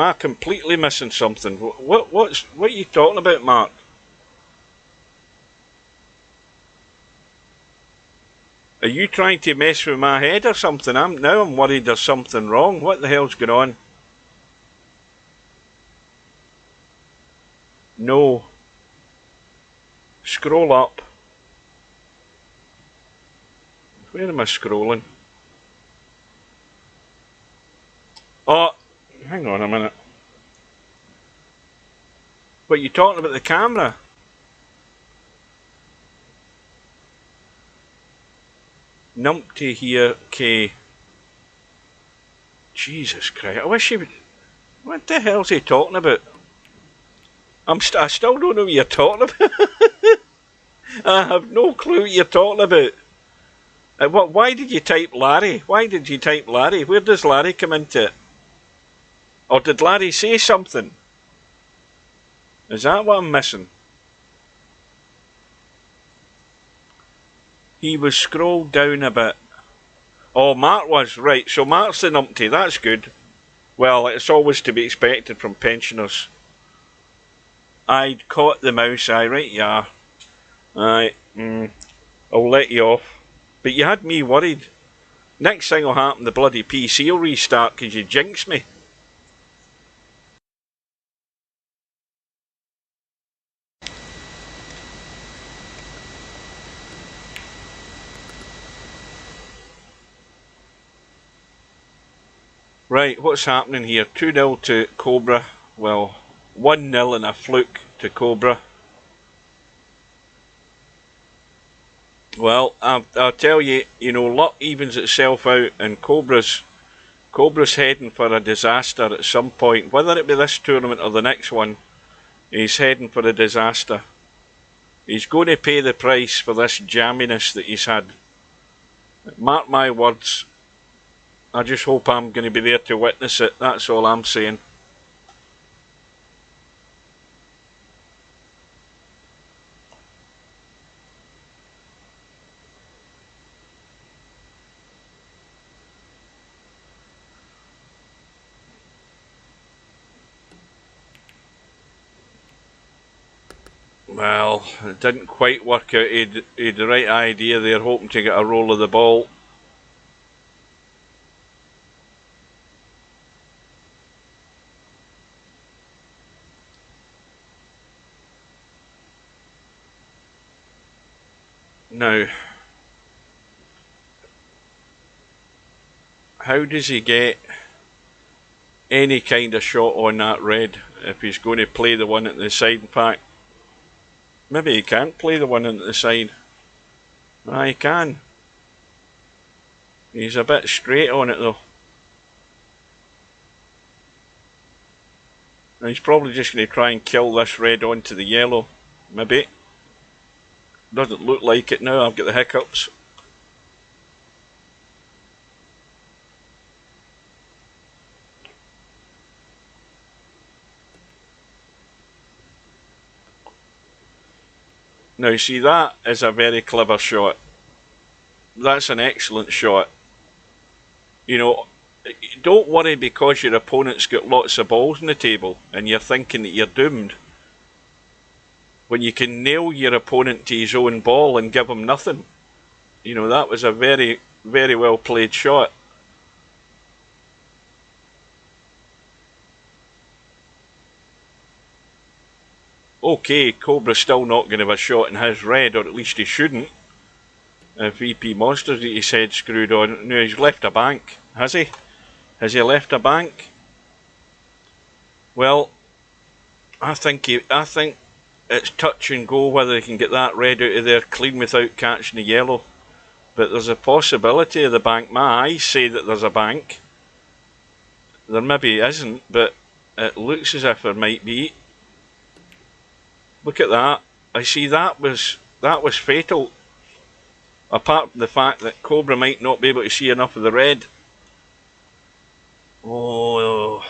I completely missing something? What are you talking about, Mark? Are you trying to mess with my head or something? I'm worried there's something wrong. What the hell's going on? No. Scroll up. Where am I scrolling? Oh, hang on a minute. What, you talking about the camera? Numpty here, K. Jesus Christ, I wish he would... What the hell's he talking about? I still don't know what you're talking about. I have no clue what you're talking about. Why did you type Larry? Why did you type Larry? Where does Larry come into it? Or did Larry say something? Is that what I'm missing? He was scrolled down a bit. Oh, Mark was. Right, so Mark's the numpty. That's good. Well, it's always to be expected from pensioners. I'd caught the mouse, aye, right, yeah. Aye, I'll let you off. But you had me worried. Next thing will happen, the bloody PC will restart because you jinxed me. Right, what's happening here? 2-0 to Cobra. Well, 1-0 and a fluke to Cobra. Well, I'll tell you, you know, luck evens itself out, and Cobra's heading for a disaster at some point. Whether it be this tournament or the next one, he's heading for a disaster. He's going to pay the price for this jamminess that he's had. Mark my words. I just hope I'm going to be there to witness it. That's all I'm saying. Well, it didn't quite work out. He had the right idea there, hoping to get a roll of the ball. Now, how does he get any kind of shot on that red if he's going to play the one at the side pack? Maybe he can't play the one at the side. Ah, he can. He's a bit straight on it though. And he's probably just going to try and kill this red onto the yellow. Maybe. Doesn't look like it now, I've got the hiccups. Now see, that is a very clever shot. That's an excellent shot. You know, don't worry because your opponent's got lots of balls on the table and you're thinking that you're doomed. When you can nail your opponent to his own ball and give him nothing. You know, that was a very, very well played shot. Okay, Cobra's still not going to have a shot in his red, or at least he shouldn't. VP Monster's got his head screwed on. No, he's left a bank, has he? Has he left a bank? Well, I think it's touch and go whether he can get that red out of there clean without catching the yellow. But there's a possibility of the bank. My eyes say that there's a bank. There maybe isn't, but it looks as if there might be. Look at that. I see that was fatal. Apart from the fact that Cobra might not be able to see enough of the red. Oh,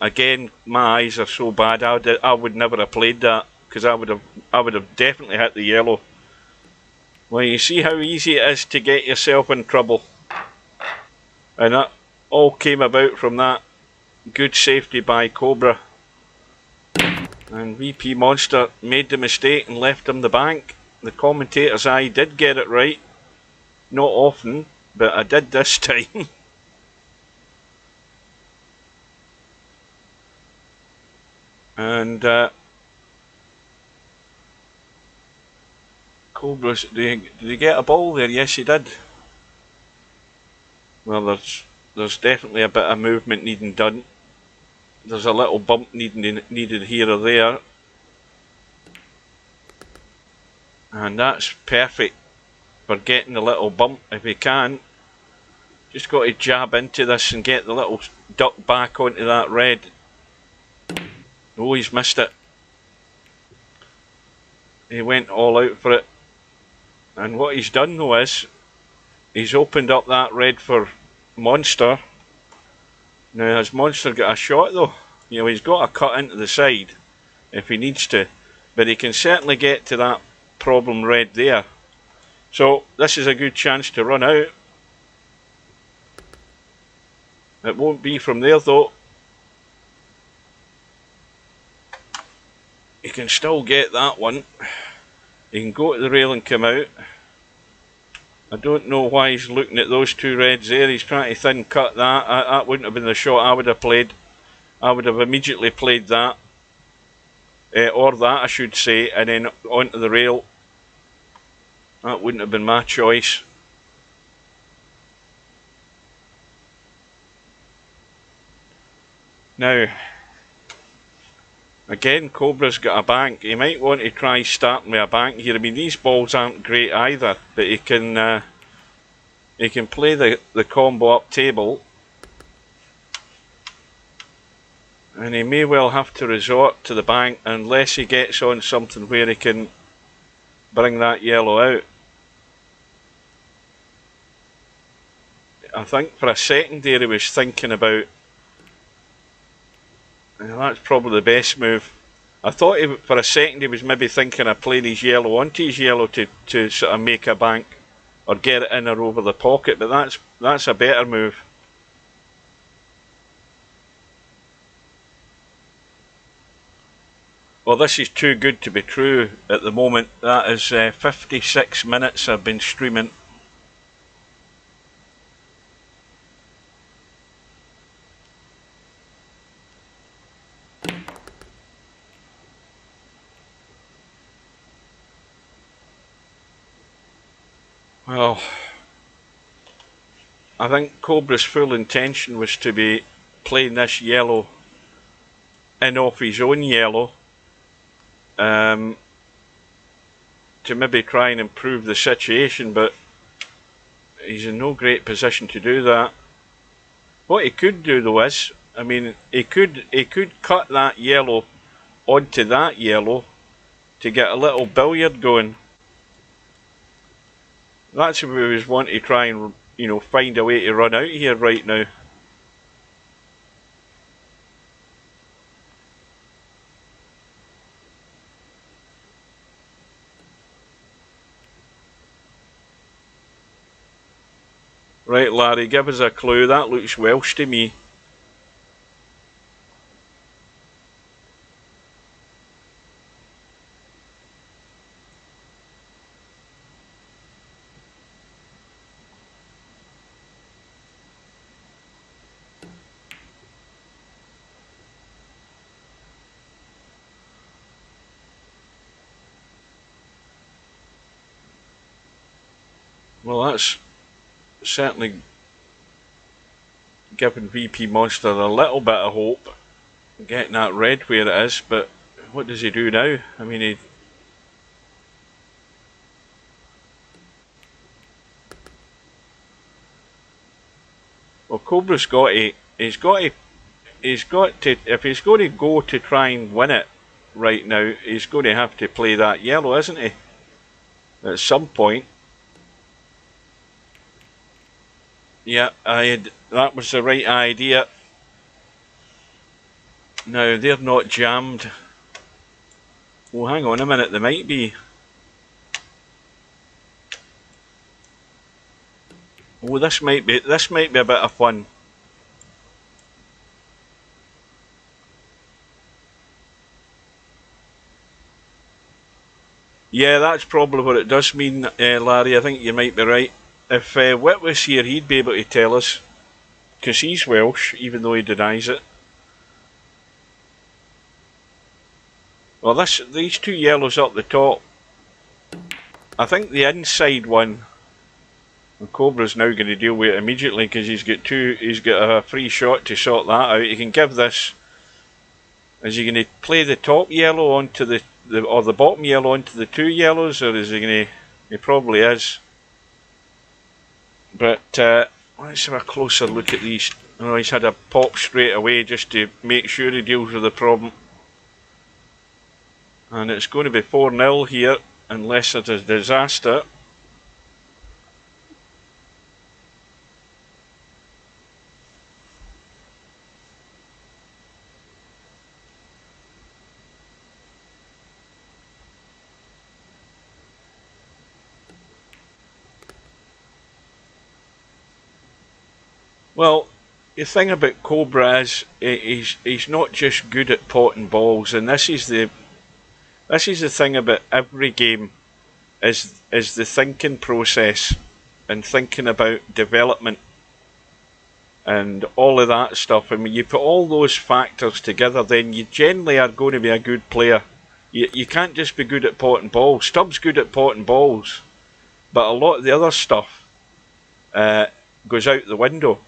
again, my eyes are so bad. I would never have played that because I would have definitely hit the yellow. Well, you see how easy it is to get yourself in trouble, and that all came about from that good safety by Cobra. And VP Monster made the mistake and left him the bank. The commentator's eye did get it right. Not often, but I did this time. And Cobra's, did he get a ball there? Yes, he did. Well, there's definitely a bit of movement needing done. There's a little bump needed here or there. And that's perfect for getting the little bump if he can. Just got to jab into this and get the little duck back onto that red. Oh, he's missed it. He went all out for it. And what he's done though is, he's opened up that red for Monster. Now has Monster got a shot though? You know, he's got a cut into the side if he needs to. But he can certainly get to that problem red there. So this is a good chance to run out. It won't be from there though. He can still get that one. He can go to the rail and come out. I don't know why he's looking at those two reds there. He's trying to thin cut that. That wouldn't have been the shot I would have played. I would have immediately played that. Or that I should say, and then onto the rail. That wouldn't have been my choice. Now, again, Cobra's got a bank. He might want to try starting with a bank here. I mean, these balls aren't great either, but he can play the combo up table, and he may well have to resort to the bank unless he gets on something where he can bring that yellow out. I think for a second there he was thinking about, and that's probably the best move. I thought for a second he was maybe thinking of playing his yellow onto his yellow to sort of make a bank or get it in or over the pocket, but that's a better move. Well, this is too good to be true at the moment. That is 56 minutes I've been streaming. Well, I think Cobra's full intention was to be playing this yellow in off his own yellow, to maybe try and improve the situation, but he's in no great position to do that. What he could do though is, I mean, he could cut that yellow onto that yellow to get a little billiard going. That's if he was wanting to try and, you know, find a way to run out here right now. Right, Larry, give us a clue. That looks Welsh to me. Well, that's certainly giving VP Monster a little bit of hope, getting that red where it is, but what does he do now? I mean, well, Cobra's got to, if he's going to go to try and win it right now, he's going to have to play that yellow, isn't he? At some point. Yeah, that was the right idea. Now, they're not jammed. Well, hang on a minute, they might be. Oh, this might be a bit of fun. Yeah, that's probably what it does mean, Larry. I think you might be right. If Whit was here, he'd be able to tell us, because he's Welsh, even though he denies it. Well, these two yellows up the top. I think the inside one, and Cobra's now going to deal with it immediately because he's got a free shot to sort that out. He can give this. Is he going to play the top yellow onto or the bottom yellow onto the two yellows, or is he going to? He probably is. But let's have a closer look at these. Oh, he's had a pop straight away just to make sure he deals with the problem. And it's going to be 4-0 here, unless it's a disaster. Well, the thing about Cobra is he's not just good at potting balls, and this is the thing about every game, is the thinking process and thinking about development and all of that stuff. I mean, you put all those factors together, then you generally are going to be a good player. You can't just be good at potting balls. Stubbs good at potting balls, but a lot of the other stuff goes out the window.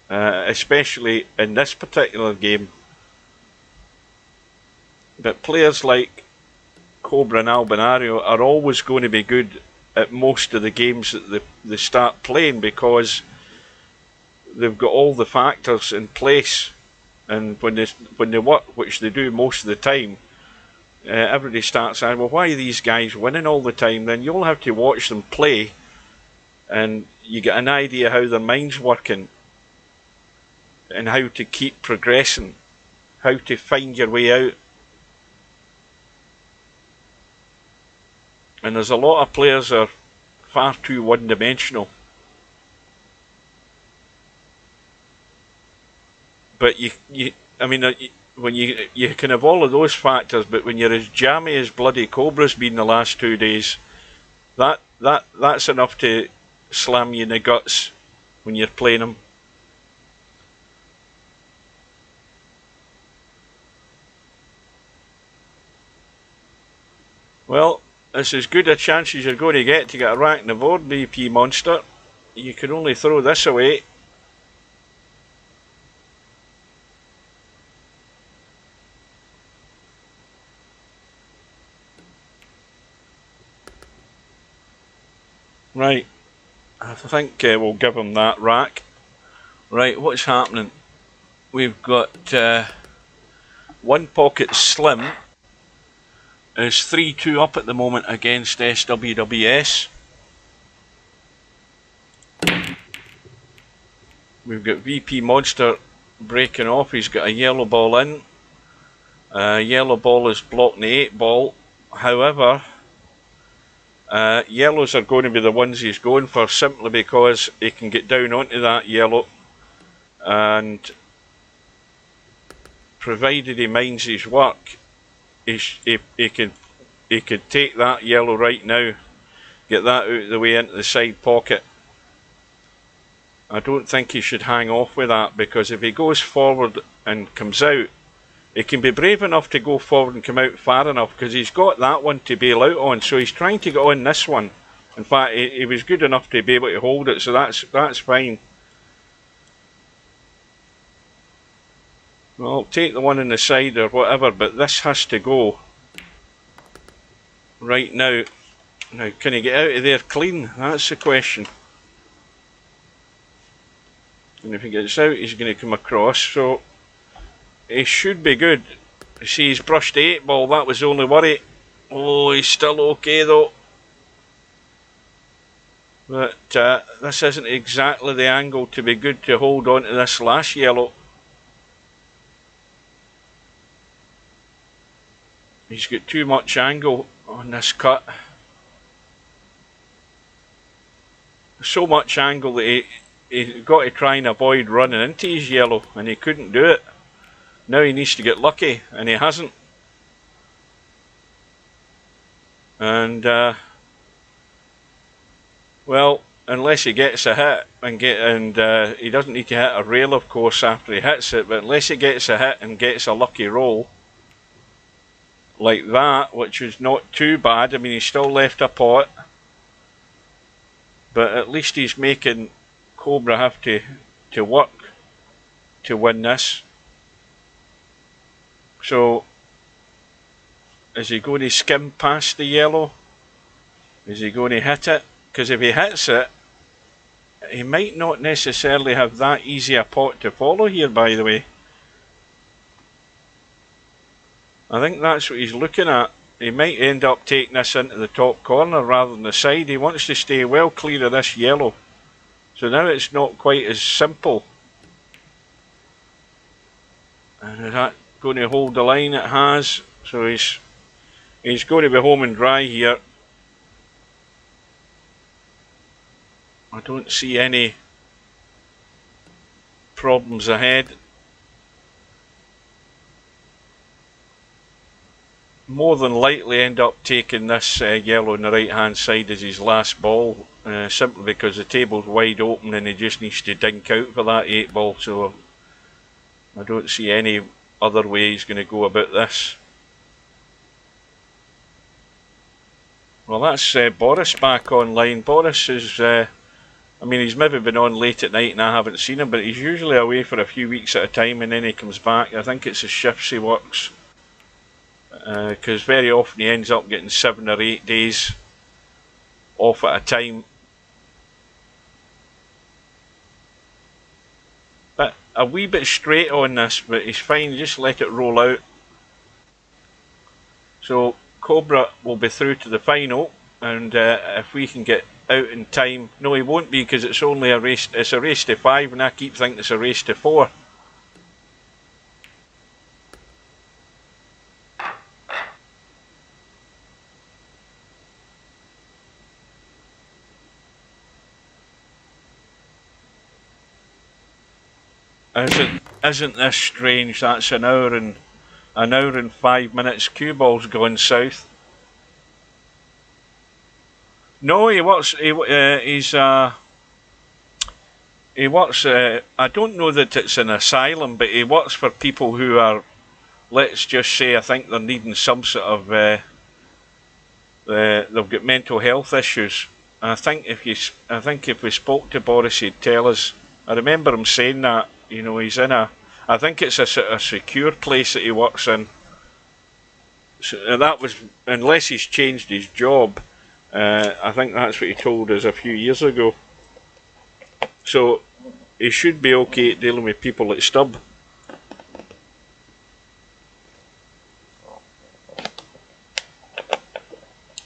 Especially in this particular game. But players like Cobra and Albinario are always going to be good at most of the games that they start playing, because they've got all the factors in place, and when they work, which they do most of the time, everybody starts saying, well, why are these guys winning all the time? Then you'll have to watch them play, and you get an idea how their mind's working, and how to keep progressing, how to find your way out. And there's a lot of players that are far too one-dimensional. But when you can have all of those factors, but when you're as jammy as bloody Cobra's been the last 2 days, that's enough to slam you in the guts when you're playing them. Well, It's as good a chance as you're going to get a rack in the board, VP Monster. You can only throw this away. Right, I think we'll give him that rack. Right, what's happening? We've got One Pocket Slim is 3-2 up at the moment against SWWS. We've got VP Monster breaking off. He's got a yellow ball in. Yellow ball is blocking the 8 ball. However, yellows are going to be the ones he's going for, simply because he can get down onto that yellow, and provided he minds his work, he could take that yellow right now, get that out of the way into the side pocket. I don't think he should hang off with that, because if he goes forward and comes out, he can be brave enough to go forward and come out far enough, because he's got that one to bail out on, so he's trying to get on this one. In fact, he was good enough to be able to hold it, so that's fine. Well, take the one on the side or whatever, but this has to go right now. Now, can he get out of there clean? That's the question. And if he gets out, he's going to come across, so he should be good. You see, he's brushed the 8 ball, that was the only worry. Oh, he's still okay though. But this isn't exactly the angle to be good to hold on to this last yellow. He's got too much angle on this cut. So much angle that he got to try and avoid running into his yellow, and he couldn't do it. Now he needs to get lucky, and he hasn't. And well, unless he gets a hit and he doesn't need to hit a rail, of course, after he hits it, but unless he gets a hit and gets a lucky roll like that, which is not too bad. I mean, he's still left a pot, but at least he's making Cobra have to work to win this. So, is he going to skim past the yellow? Is he going to hit it? Because if he hits it, he might not necessarily have that easy a pot to follow here, by the way. I think that's what he's looking at. He might end up taking this into the top corner rather than the side. He wants to stay well clear of this yellow. So now it's not quite as simple. And is that going to hold the line? It has. So he's going to be home and dry here. I don't see any problems ahead. More than likely end up taking this yellow on the right hand side as his last ball, simply because the table's wide open and he just needs to dink out for that 8 ball, so I don't see any other way he's going to go about this. Well, that's Boris back online. Boris is, I mean, he's maybe been on late at night and I haven't seen him, but he's usually away for a few weeks at a time and then he comes back. I think it's the shifts he works. Because very often he ends up getting 7 or 8 days off at a time. But a wee bit straight on this, but he's fine, just let it roll out. So Cobra will be through to the final, and if we can get out in time. No, he won't be, because it's only a race. It's a race to 5 and I keep thinking it's a race to 4. Isn't this strange? That's an hour and 5 minutes. Cue ball's going south. No, he works. He works. I don't know that it's an asylum, but he works for people who are, let's just say, I think they're needing some sort of they've got mental health issues. And I think if we spoke to Boris, he'd tell us. I remember him saying that. You know, he's in I think it's a secure place that he works in. So that was, unless he's changed his job. I think that's what he told us a few years ago. So he should be okay at dealing with people like Stubb.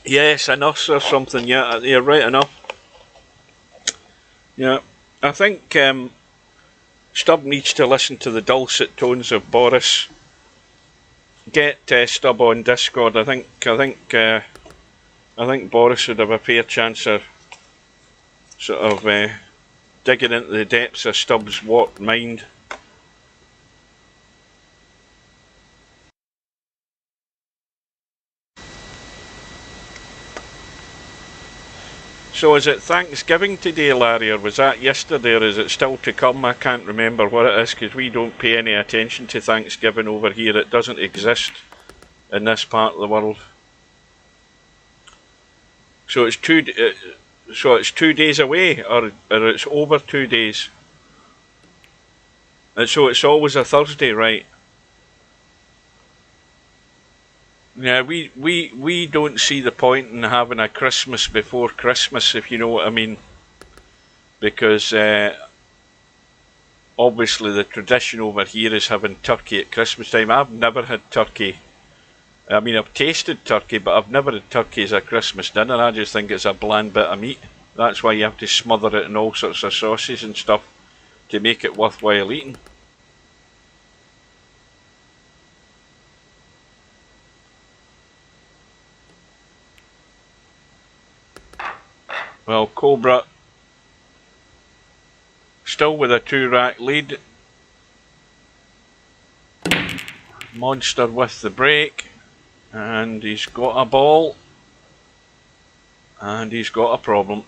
Yes, a nurse or something. Yeah, you're right enough. Yeah, I think Stubb needs to listen to the dulcet tones of Boris. Get Stubb on Discord. I think Boris would have a fair chance of sort of digging into the depths of Stubb's warped mind. So is it Thanksgiving today, Larry, or was that yesterday, or is it still to come? I can't remember what it is, because we don't pay any attention to Thanksgiving over here. It doesn't exist in this part of the world. So it's 2 days away, or it's over 2 days. And so it's always a Thursday, right? Yeah, we don't see the point in having a Christmas before Christmas, if you know what I mean. Because obviously the tradition over here is having turkey at Christmas time. I've never had turkey. I mean, I've tasted turkey, but I've never had turkey as a Christmas dinner. I just think it's a bland bit of meat. That's why you have to smother it in all sorts of sauces and stuff to make it worthwhile eating. Well, Cobra still with a 2-rack lead. Monster with the break, and he's got a ball, and he's got a problem.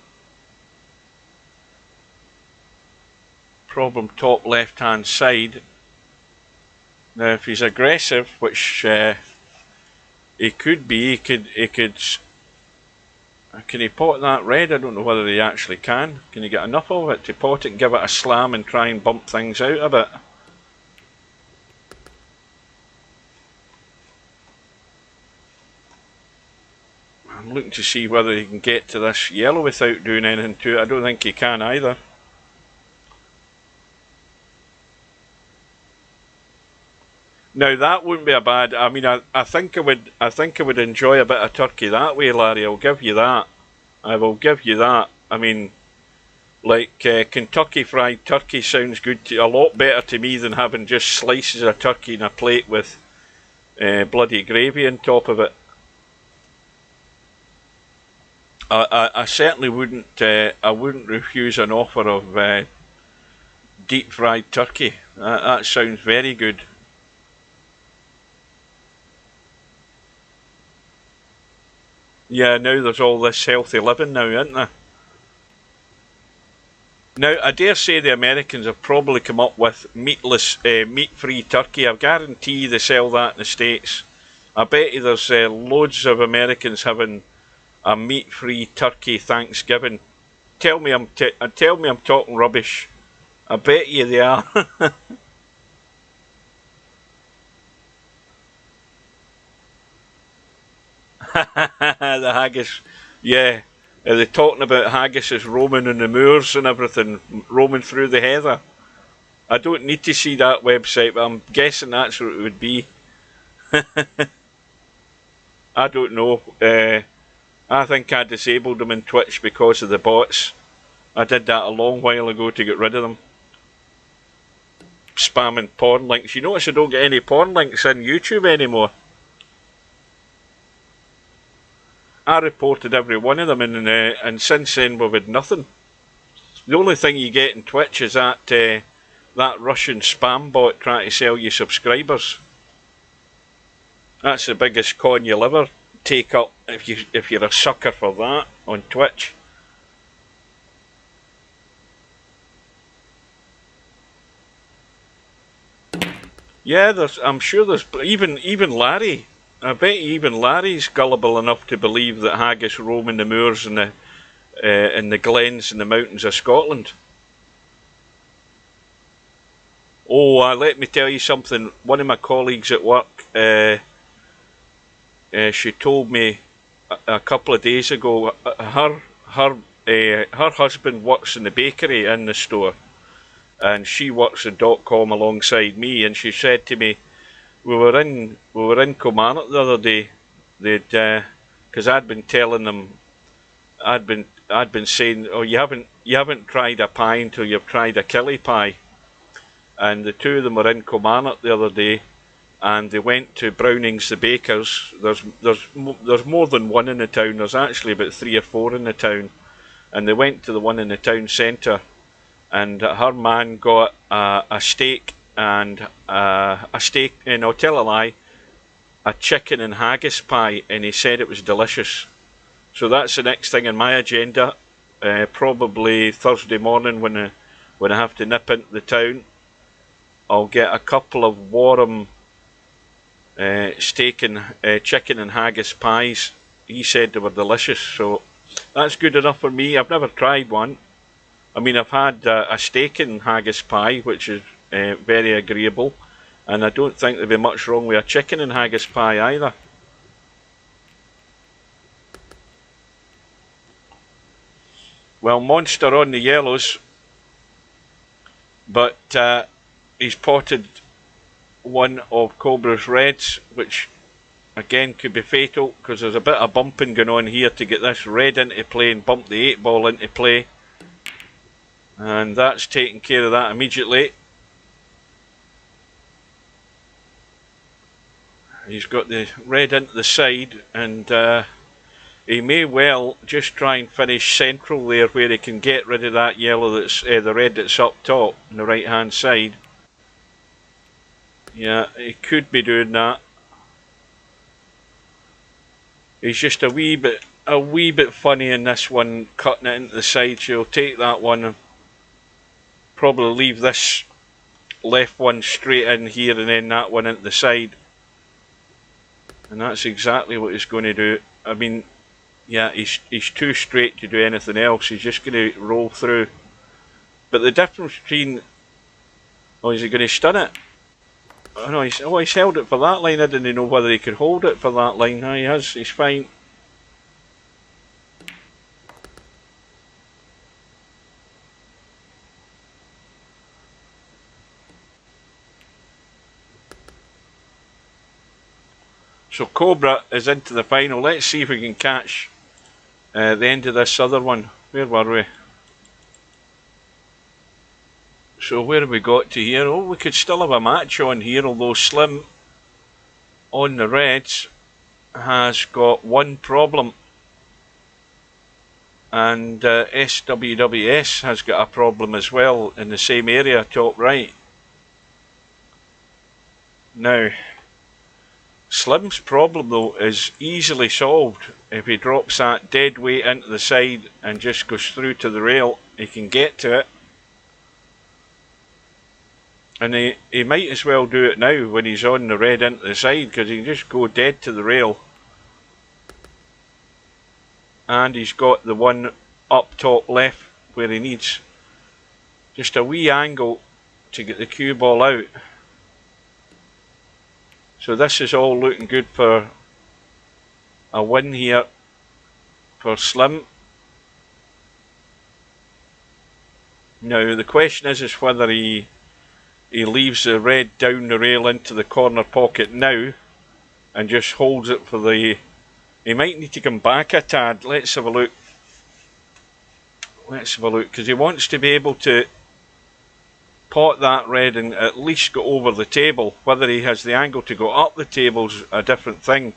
Problem top left hand side. Now if he's aggressive, which he could be, he could. Can he pot that red? I don't know whether he actually can. Can he get enough of it to pot it and give it a slam and try and bump things out a bit? I'm looking to see whether he can get to this yellow without doing anything to it. I don't think he can either. Now that wouldn't be a bad. I mean, I think I would enjoy a bit of turkey that way, Larry. I'll give you that. I will give you that. I mean, like Kentucky Fried Turkey sounds good a lot better to me than having just slices of turkey in a plate with bloody gravy on top of it. I certainly wouldn't. I wouldn't refuse an offer of deep fried turkey. That sounds very good. Yeah, now there's all this healthy living now, isn't there? Now, I dare say the Americans have probably come up with meatless, meat-free turkey. I guarantee they sell that in the States. I bet you there's loads of Americans having a meat-free turkey Thanksgiving. Tell me I'm talking rubbish. I bet you they are. The haggis, yeah. Are they talking about haggis as roaming on the moors and everything, roaming through the heather? I don't need to see that website, but I'm guessing that's what it would be. I don't know. I think I disabled them in Twitch because of the bots. I did that a long while ago to get rid of them. Spamming porn links. You notice I don't get any porn links in YouTube anymore. I reported every one of them, and since then we've had nothing. The only thing you get in Twitch is that Russian spam bot trying to sell you subscribers. That's the biggest con you'll ever take up if you're a sucker for that on Twitch. Yeah, I'm sure there's even Larry. I bet even Larry's gullible enough to believe that haggis roam in the moors and the glens and the mountains of Scotland. Oh, let me tell you something. One of my colleagues at work, she told me a couple of days ago, her husband works in the bakery in the store, and she works in .com alongside me, and she said to me, we were in Kilmarnock the other day, because I'd been telling them, I'd been saying, oh, you haven't tried a pie until you've tried a killie pie. And the two of them were in Kilmarnock the other day, and they went to Browning's the Bakers. There's more than one in the town. There's actually about 3 or 4 in the town, and they went to the one in the town centre, and her man got a steak and and I'll tell a lie, a chicken and haggis pie, and he said it was delicious. So that's the next thing in my agenda. Probably Thursday morning when I have to nip into the town, I'll get a couple of warm steak and chicken and haggis pies. He said they were delicious, so that's good enough for me. I've never tried one. I mean, I've had a steak and haggis pie, which is very agreeable, and I don't think there'd be much wrong with a chicken and haggis pie either. Well, Monster on the yellows, but he's potted one of Cobra's reds, which again could be fatal, because there's a bit of bumping going on here to get this red into play and bump the 8 ball into play, and that's taking care of that immediately. He's got the red into the side, and he may well just try and finish central there, where he can get rid of that yellow that's the red that's up top on the right hand side. Yeah, he could be doing that. He's just a wee bit funny in this one, cutting it into the side. So he'll take that one and probably leave this left one straight in here, and then that one into the side. And that's exactly what he's going to do. I mean, yeah, he's too straight to do anything else. He's just going to roll through. But the difference between... Oh, is he going to stun it? Oh no, he's held it for that line. I didn't know whether he could hold it for that line. No, he has. He's fine. So Cobra is into the final. Let's see if we can catch the end of this other one. Where were we? So where have we got to here? Oh, we could still have a match on here, although Slim on the reds has got one problem, and SWWS has got a problem as well in the same area, top right. Now, Slim's problem though is easily solved. If he drops that dead weight into the side and just goes through to the rail, he can get to it. And he might as well do it now when he's on the red into the side, because he can just go dead to the rail. And he's got the one up top left where he needs just a wee angle to get the cue ball out. So this is all looking good for a win here for Slim. Now the question is whether he leaves the red down the rail into the corner pocket now and just holds it for the... He might need to come back a tad. Let's have a look. Let's have a look, because he wants to be able to pot that red and at least go over the table. Whether he has the angle to go up the table's a different thing,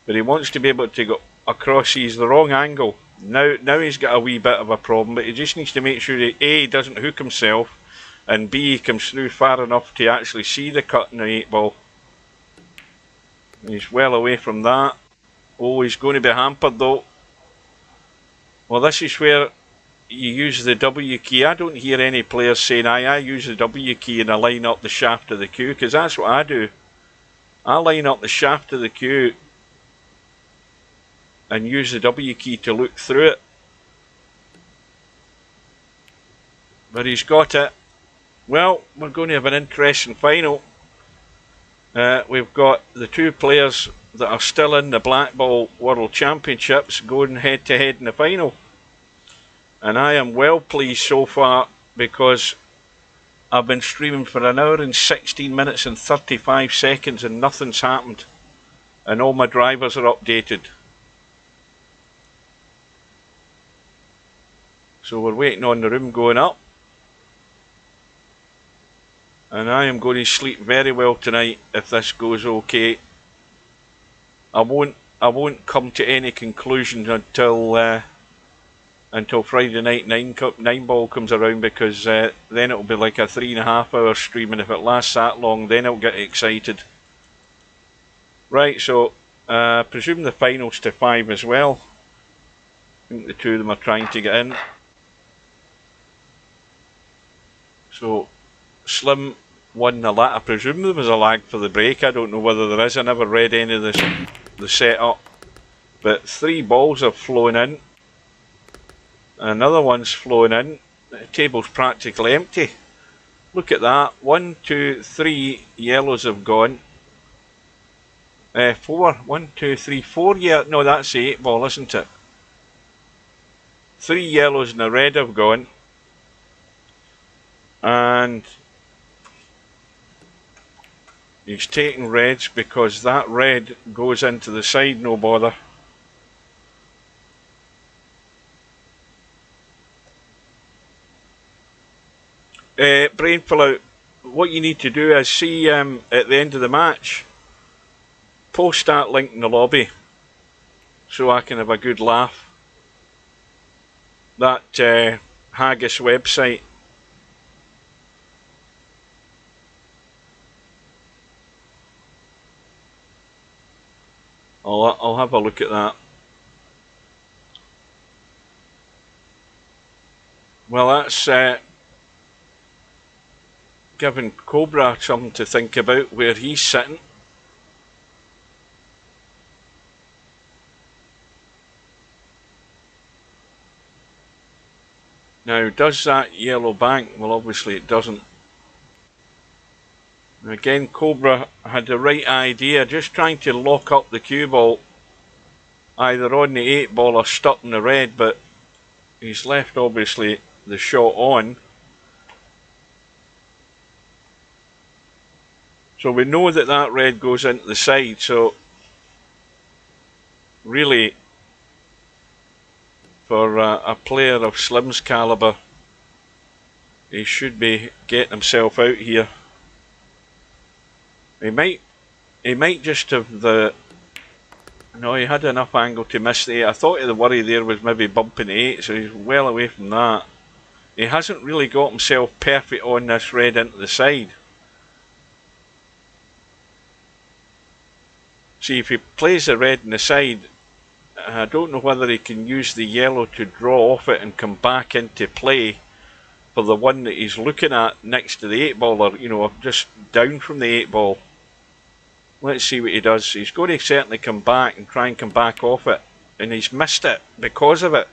but he wants to be able to go across. He's the wrong angle. Now he's got a wee bit of a problem, but he just needs to make sure that A, doesn't hook himself, and B, comes through far enough to actually see the cut in the 8 ball. He's well away from that. Oh, he's going to be hampered though. Well, this is where you use the W key. I don't hear any players saying I use the W key and I line up the shaft of the cue, because that's what I do. I line up the shaft of the Q and use the W key to look through it. But he's got it. Well, we're going to have an interesting final. We've got the two players that are still in the Black Ball World Championships going head to head in the final. And I am well pleased so far because I've been streaming for an hour and 16 minutes and 35 seconds and nothing's happened. And all my drivers are updated. So we're waiting on the room going up. And I am going to sleep very well tonight if this goes okay. I won't come to any conclusions until Friday night 9 ball comes around, because then it'll be like a 3.5 hour stream, and if it lasts that long then I'll get excited. Right, so presume the finals to 5 as well. I think the two of them are trying to get in. So Slim won the lat. I presume there was a lag for the break. I don't know whether there is. I never read any of the setup. But 3 balls have flown in. Another one's flown in. The table's practically empty. Look at that. 1, 2, 3 yellows have gone. 4. 1, 2, 3, 4. Yeah, no, that's the 8 ball, isn't it? 3 yellows and a red have gone. And he's taking reds because that red goes into the side, no bother. Brainful out. What you need to do is see at the end of the match, post that link in the lobby so I can have a good laugh. That Haggis website. I'll have a look at that. Well, that's giving Cobra something to think about where he's sitting. Now, does that yellow bank? Well, obviously it doesn't. Again, Cobra had the right idea, just trying to lock up the cue ball either on the 8 ball or stuck in the red, but he's left obviously the shot on. So we know that that red goes into the side, so really for a player of Slim's calibre, he should be getting himself out here. He might just have the... No, he had enough angle to miss the 8. I thought the worry there was maybe bumping the 8, so he's well away from that. He hasn't really got himself perfect on this red into the side. See, if he plays the red in the side, I don't know whether he can use the yellow to draw off it and come back into play for the one that he's looking at next to the 8 ball, or, you know, just down from the 8 ball. Let's see what he does. He's going to certainly come back and try and come back off it, and he's missed it because of it.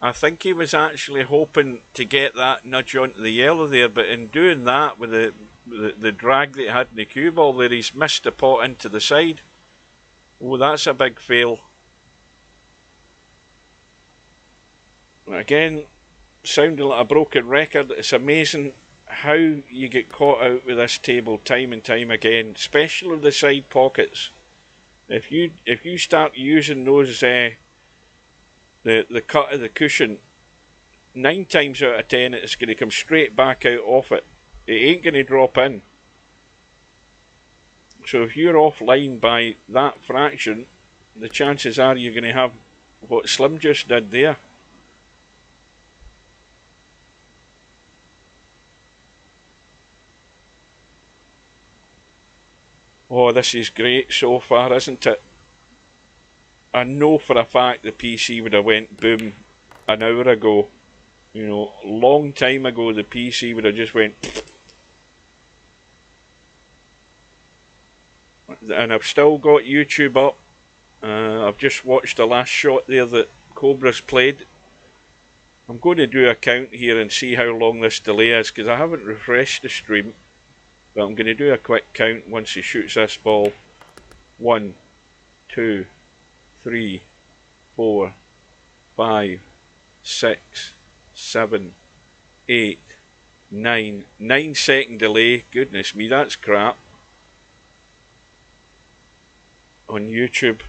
I think he was actually hoping to get that nudge onto the yellow there, but in doing that with the drag that he had in the cue ball there, he's missed the pot into the side. Oh, that's a big fail. Again, sounding like a broken record. It's amazing how you get caught out with this table time and time again, especially the side pockets. If you start using those the cut of the cushion, 9 times out of 10 it's going to come straight back out off it. It ain't going to drop in. So if you're offline by that fraction, the chances are you're going to have what Slim just did there. Oh, this is great so far, isn't it? I know for a fact the PC would have went boom an hour ago. You know, long time ago the PC would have just went and I've still got YouTube up. I've just watched the last shot there that Cobra's played. I'm going to do a count here and see how long this delay is, because I haven't refreshed the stream. But I'm going to do a quick count once he shoots this ball. 1, 2, 3, 4, 5, 6, 7, 8, 9. 9-second delay. Goodness me, that's crap. On YouTube.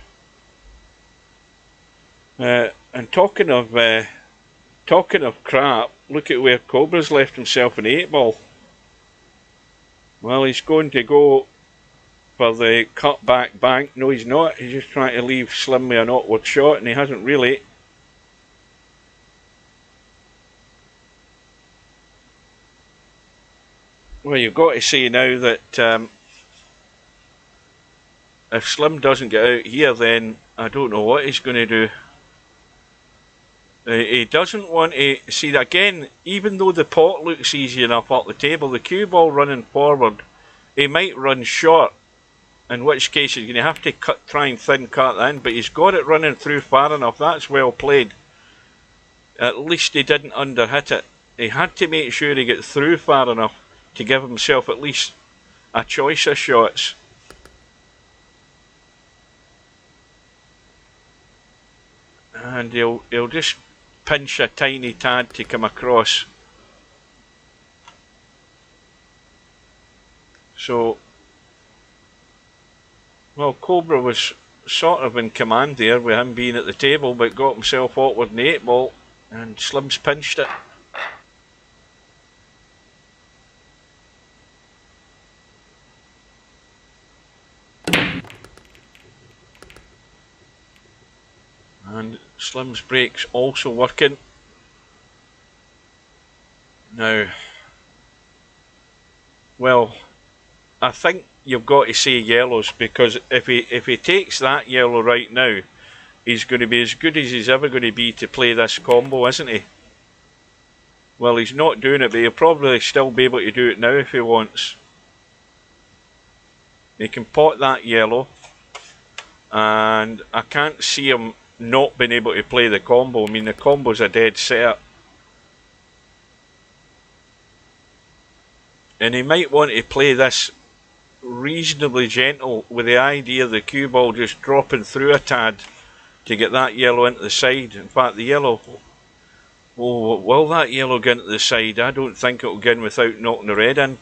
And talking of crap, look at where Cobra's left himself an 8-ball. Well, he's going to go for the cut back bank. No, he's not. He's just trying to leave Slim with an awkward shot, and he hasn't really. Well, you've got to say now that if Slim doesn't get out here, then I don't know what he's going to do. He doesn't want to see that again. Even though the pot looks easy enough up the table, the cue ball running forward, he might run short. In which case he's going to have to try and thin cut that in. But he's got it running through far enough. That's well played. At least he didn't underhit it. He had to make sure he gets through far enough to give himself at least a choice of shots. And he'll just pinch a tiny tad to come across. So, well, Cobra was sort of in command there with him being at the table, but got himself awkward in the 8-ball, and Slim's pinched it. And Slim's break's also working. Now, well, I think you've got to say yellows, because if he takes that yellow right now, he's going to be as good as he's ever going to be to play this combo, isn't he? Well, he's not doing it, but he'll probably still be able to do it now if he wants. He can pot that yellow, and I can't see him not being able to play the combo. I mean, the combo's a dead set. And he might want to play this reasonably gentle, with the idea of the cue ball just dropping through a tad to get that yellow into the side. In fact, the yellow, oh, will that yellow get into the side? I don't think it'll get in without knocking the red in.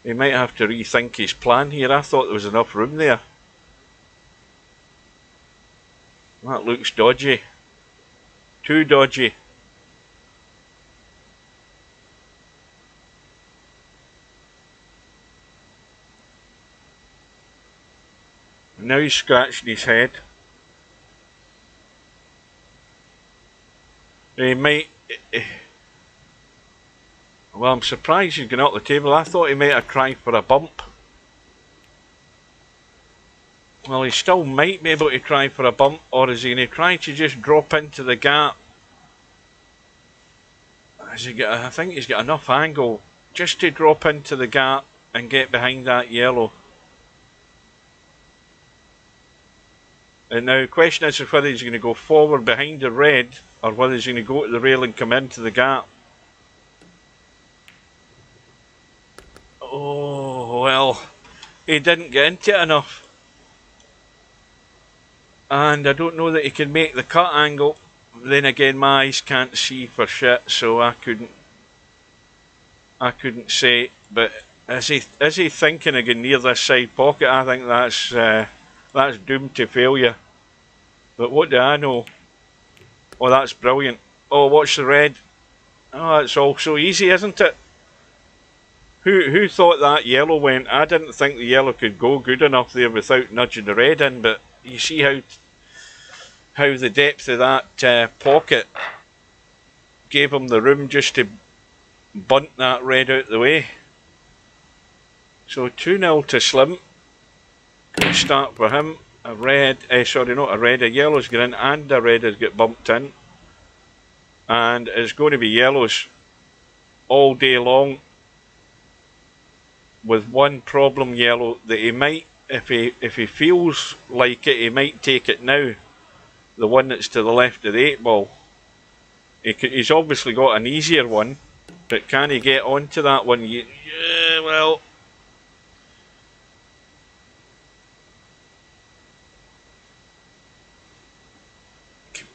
He might have to rethink his plan here. I thought there was enough room there. That looks dodgy. Too dodgy. Now he's scratching his head. He might... Well, I'm surprised he's going up the table. I thought he might have tried for a bump. Well, he still might be able to try for a bump, or is he going to try to just drop into the gap? Has he got, I think he's got enough angle just to drop into the gap and get behind that yellow. And now the question is whether he's going to go forward behind the red, or whether he's going to go to the rail and come into the gap. Oh, well, he didn't get into it enough. And I don't know that he can make the cut angle. Then again, my eyes can't see for shit, so I couldn't say. But is he thinking again near this side pocket? I think that's doomed to failure. But what do I know? Oh, that's brilliant. Oh, watch the red. Oh, that's all so easy, isn't it? Who thought that yellow went? I didn't think the yellow could go good enough there without nudging the red in, but you see how the depth of that pocket gave him the room just to bunt that red out the way. So 2-0 to Slim. Good start for him. A red, sorry, not a red, a yellow's got in, and a red has got bumped in. And it's going to be yellows all day long, with one problem yellow, that he might if he feels like it, he might take it now. The one that's to the left of the 8 ball. He's obviously got an easier one, but can he get onto that one? Yeah, well.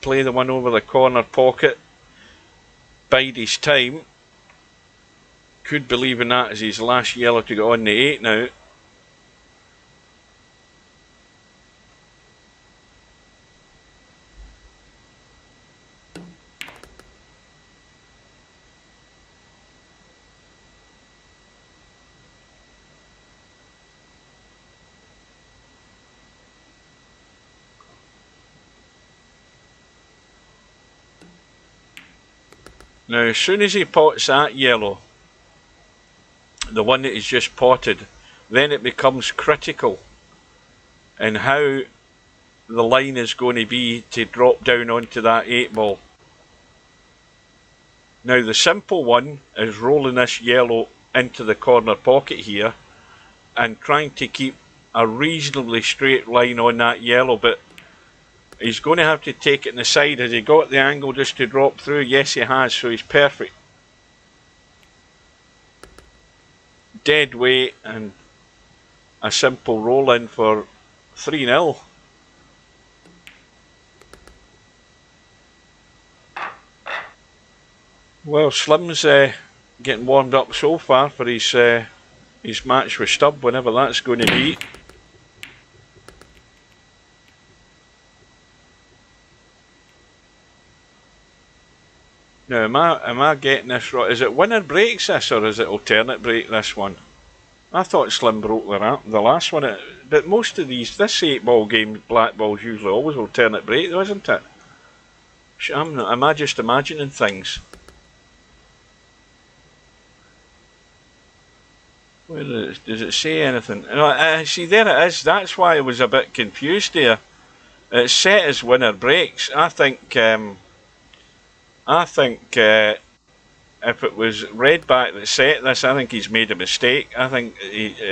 Play the one over the corner pocket. Bide his time. Could believe in that as his last yellow to go on the 8 now. Now, as soon as he pots that yellow, the one that he's just potted, then it becomes critical in how the line is going to be to drop down onto that 8 ball. Now, the simple one is rolling this yellow into the corner pocket here and trying to keep a reasonably straight line on that yellow, but he's going to have to take it in the side. Has he got the angle just to drop through? Yes, he has, so he's perfect. Dead weight and a simple roll in for 3-0. Well, Slim's getting warmed up so far for his match with Stubb, whenever that's going to be. Now, am I getting this right? Is it winner breaks this, or is it alternate break this one? I thought Slim broke the last one. But most of these, this 8 ball game, black ball's usually always alternate break though, isn't it? Am I just imagining things? Where does it say anything? See, there it is. That's why I was a bit confused there. It's set as winner breaks. I think if it was Redback that set this, I think he's made a mistake. I think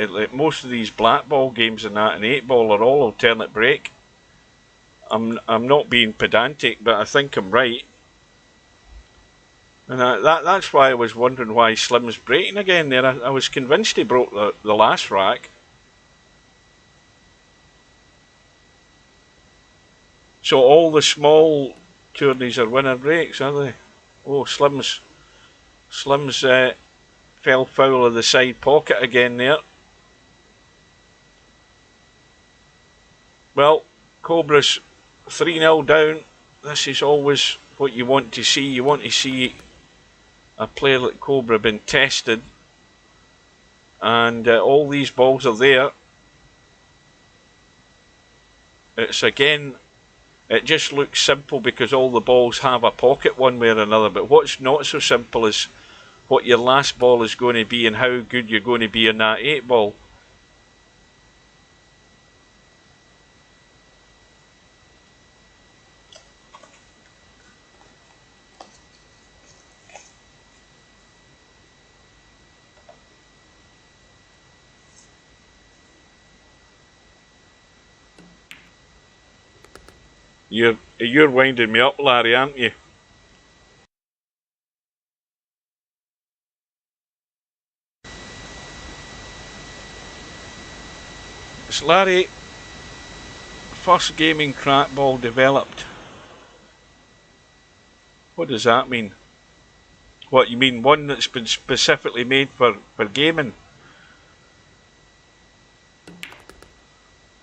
like most of these black ball games and that, and 8 ball are all alternate break. I'm not being pedantic, but I think I'm right. And that's why I was wondering why Slim's breaking again there. I was convinced he broke the last rack. So all the small tourneys are winner breaks, are they? Oh, Slim's fell foul of the side pocket again there. Well, Cobra's 3-0 down. This is always what you want to see. You want to see a player like Cobra been tested, and all these balls are there. It's again, it just looks simple because all the balls have a pocket one way or another, but what's not so simple is what your last ball is going to be and how good you're going to be in that 8 ball. You're winding me up, Larry, aren't you? It's Larry, first gaming trackball developed. What does that mean? What, you mean one that's been specifically made for gaming?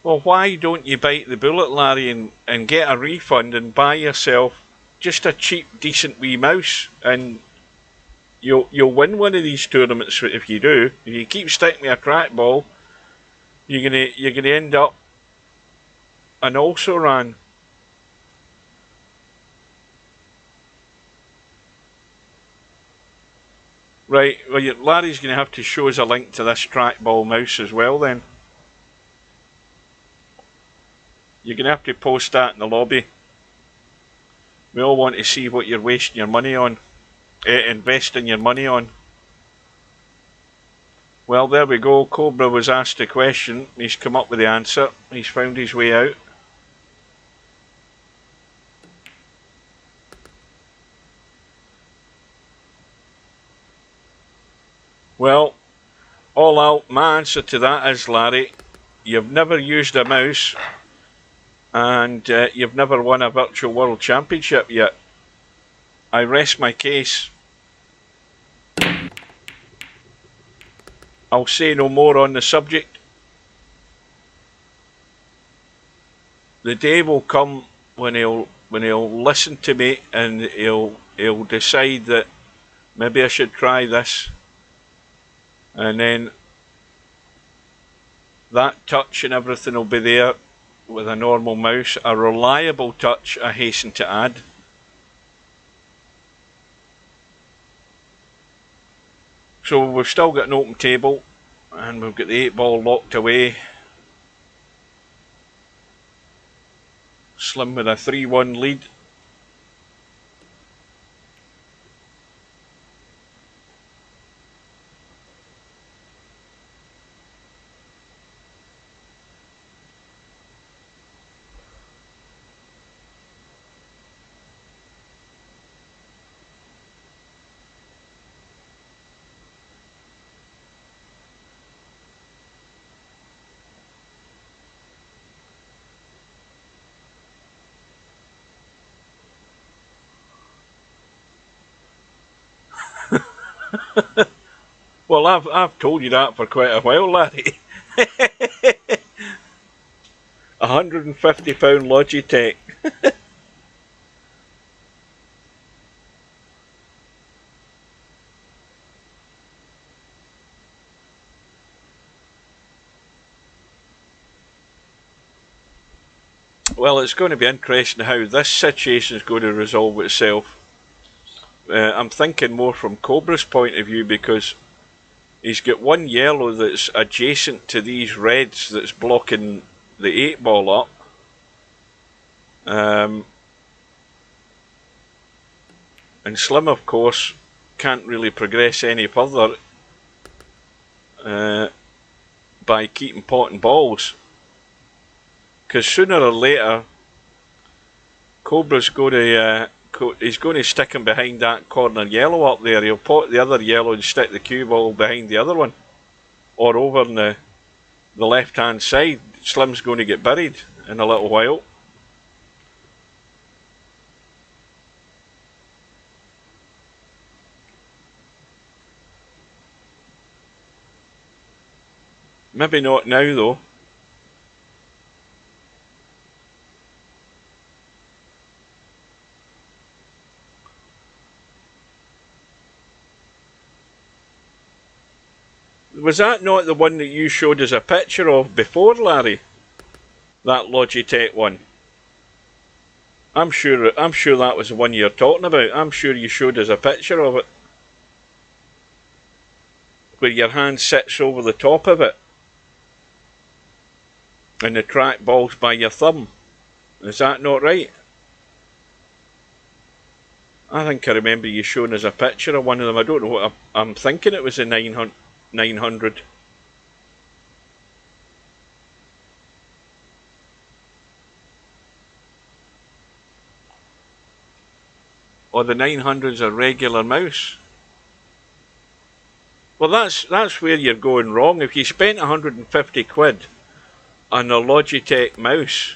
Well, why don't you bite the bullet, Larry, and get a refund and buy yourself just a cheap, decent wee mouse, and you'll win one of these tournaments if you do. If you keep sticking with a trackball, you're gonna end up an also ran. Right, well, Larry's going to have to show us a link to this trackball mouse as well then. You're going to have to post that in the lobby. We all want to see what you're wasting your money on, investing your money on. Well, there we go. Cobra was asked a question. He's come up with the answer. He's found his way out. Well, all out, my answer to that is, Larry, you've never used a mouse and you've never won a virtual world championship yet. I rest my case. I'll say no more on the subject. The day will come when he'll listen to me and he'll decide that maybe I should try this, and then that touch and everything will be there with a normal mouse, a reliable touch, I hasten to add. So we've still got an open table and we've got the 8 ball locked away. Slim with a 3-1 lead. Well, I've told you that for quite a while, Larry. £150 Logitech. Well, it's going to be interesting how this situation is going to resolve itself. I'm thinking more from Cobra's point of view, because he's got one yellow that's adjacent to these reds that's blocking the 8 ball up. And Slim, of course, can't really progress any further by keeping potting balls. Because sooner or later, Cobra's going to he's going to stick him behind that corner yellow up there. He'll pot the other yellow and stick the cue ball behind the other one, or over on the left hand side. Slim's going to get buried in a little while. Maybe not now though. Was that not the one that you showed us a picture of before, Larry? That Logitech one. I'm sure that was the one you're talking about. I'm sure you showed us a picture of it, where your hand sits over the top of it and the trackball's by your thumb. Is that not right? I think I remember you showing us a picture of one of them. I don't know what I'm thinking. It was a 900. Or the 900's a regular mouse. Well, that's where you're going wrong. If you spent 150 quid on a Logitech mouse,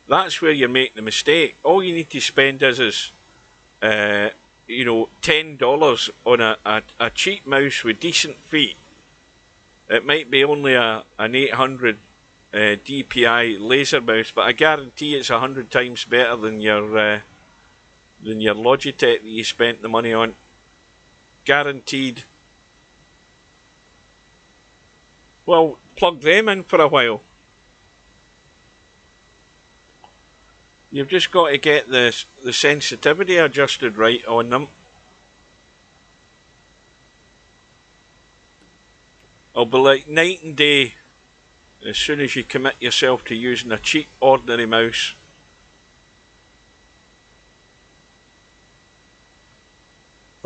that's where you're making the mistake. All you need to spend is you know, $10 on a cheap mouse with decent feet. It might be only an 800 DPI laser mouse, but I guarantee it's 100 times better than your Logitech that you spent the money on. Guaranteed. Well, plug them in for a while. You've just got to get the sensitivity adjusted right on them. It'll be like night and day as soon as you commit yourself to using a cheap ordinary mouse.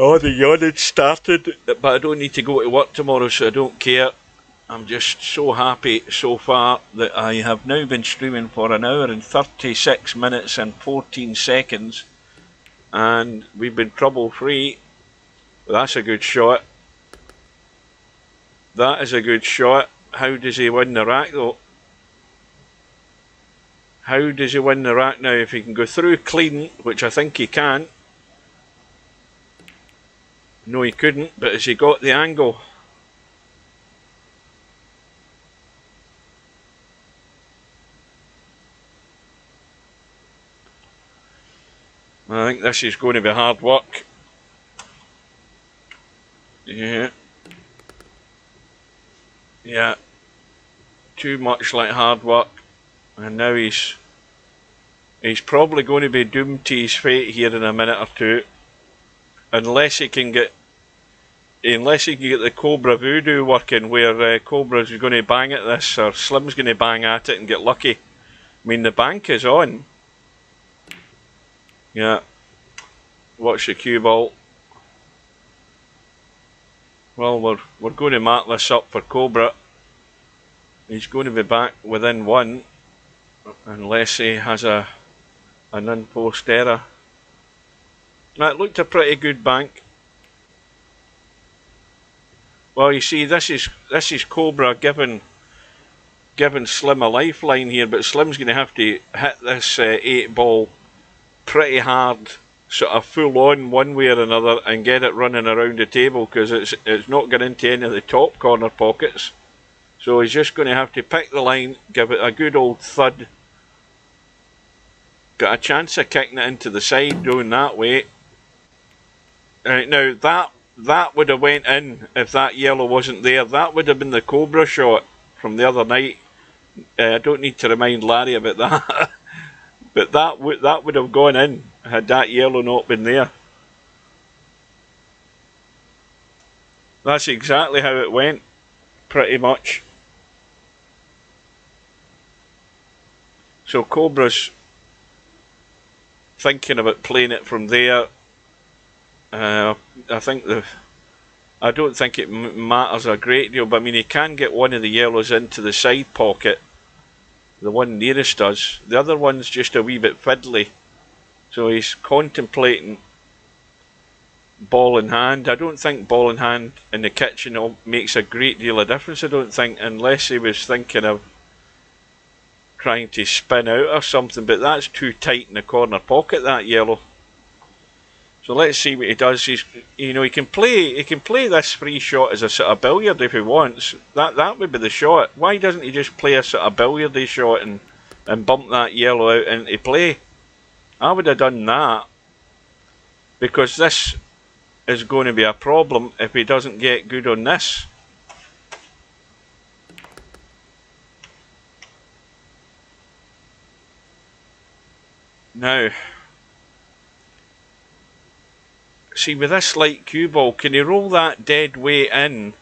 Oh, the yawning started, but I don't need to go to work tomorrow, so I don't care. I'm just so happy so far that I have now been streaming for an hour and 36 minutes and 14 seconds, and we've been trouble free. That's a good shot. That is a good shot. How does he win the rack though? How does he win the rack now? If he can go through clean, which I think he can. No, he couldn't, but has he got the angle? I think this is going to be hard work. Yeah. Yeah. Too much like hard work. And now he's probably going to be doomed to his fate here in a minute or two. Unless he can get the Cobra voodoo working, where Cobra's going to bang at this, or Slim's going to bang at it and get lucky. I mean, the bank is on. Yeah. Watch the cue ball. Well, we're going to mark this up for Cobra. He's going to be back within one, unless he has an in-post error. That looked a pretty good bank. Well, you see, this is Cobra giving Slim a lifeline here, but Slim's going to have to hit this 8 ball pretty hard, sort of full on one way or another, and get it running around the table, because it's not getting into any of the top corner pockets. So he's just going to have to pick the line, give it a good old thud. Got a chance of kicking it into the side going that way. Now that would have went in if that yellow wasn't there. That would have been the Cobra shot from the other night. I don't need to remind Larry about that. But that would have gone in had that yellow not been there. That's exactly how it went, pretty much. So Cobra's thinking about playing it from there. I don't think it matters a great deal, but I mean, he can get one of the yellows into the side pocket. The one nearest us. The other one's just a wee bit fiddly. So he's contemplating ball in hand. I don't think ball in hand in the kitchen makes a great deal of difference, I don't think, unless he was thinking of trying to spin out or something, but that's too tight in the corner pocket, that yellow. So let's see what he does. He can play this free shot as a sort of billiard if he wants. That would be the shot. Why doesn't he just play a sort of billiardy shot and bump that yellow out into play? I would have done that, because this is going to be a problem if he doesn't get good on this. Now, see, with this light cue ball, can he roll that dead weight in?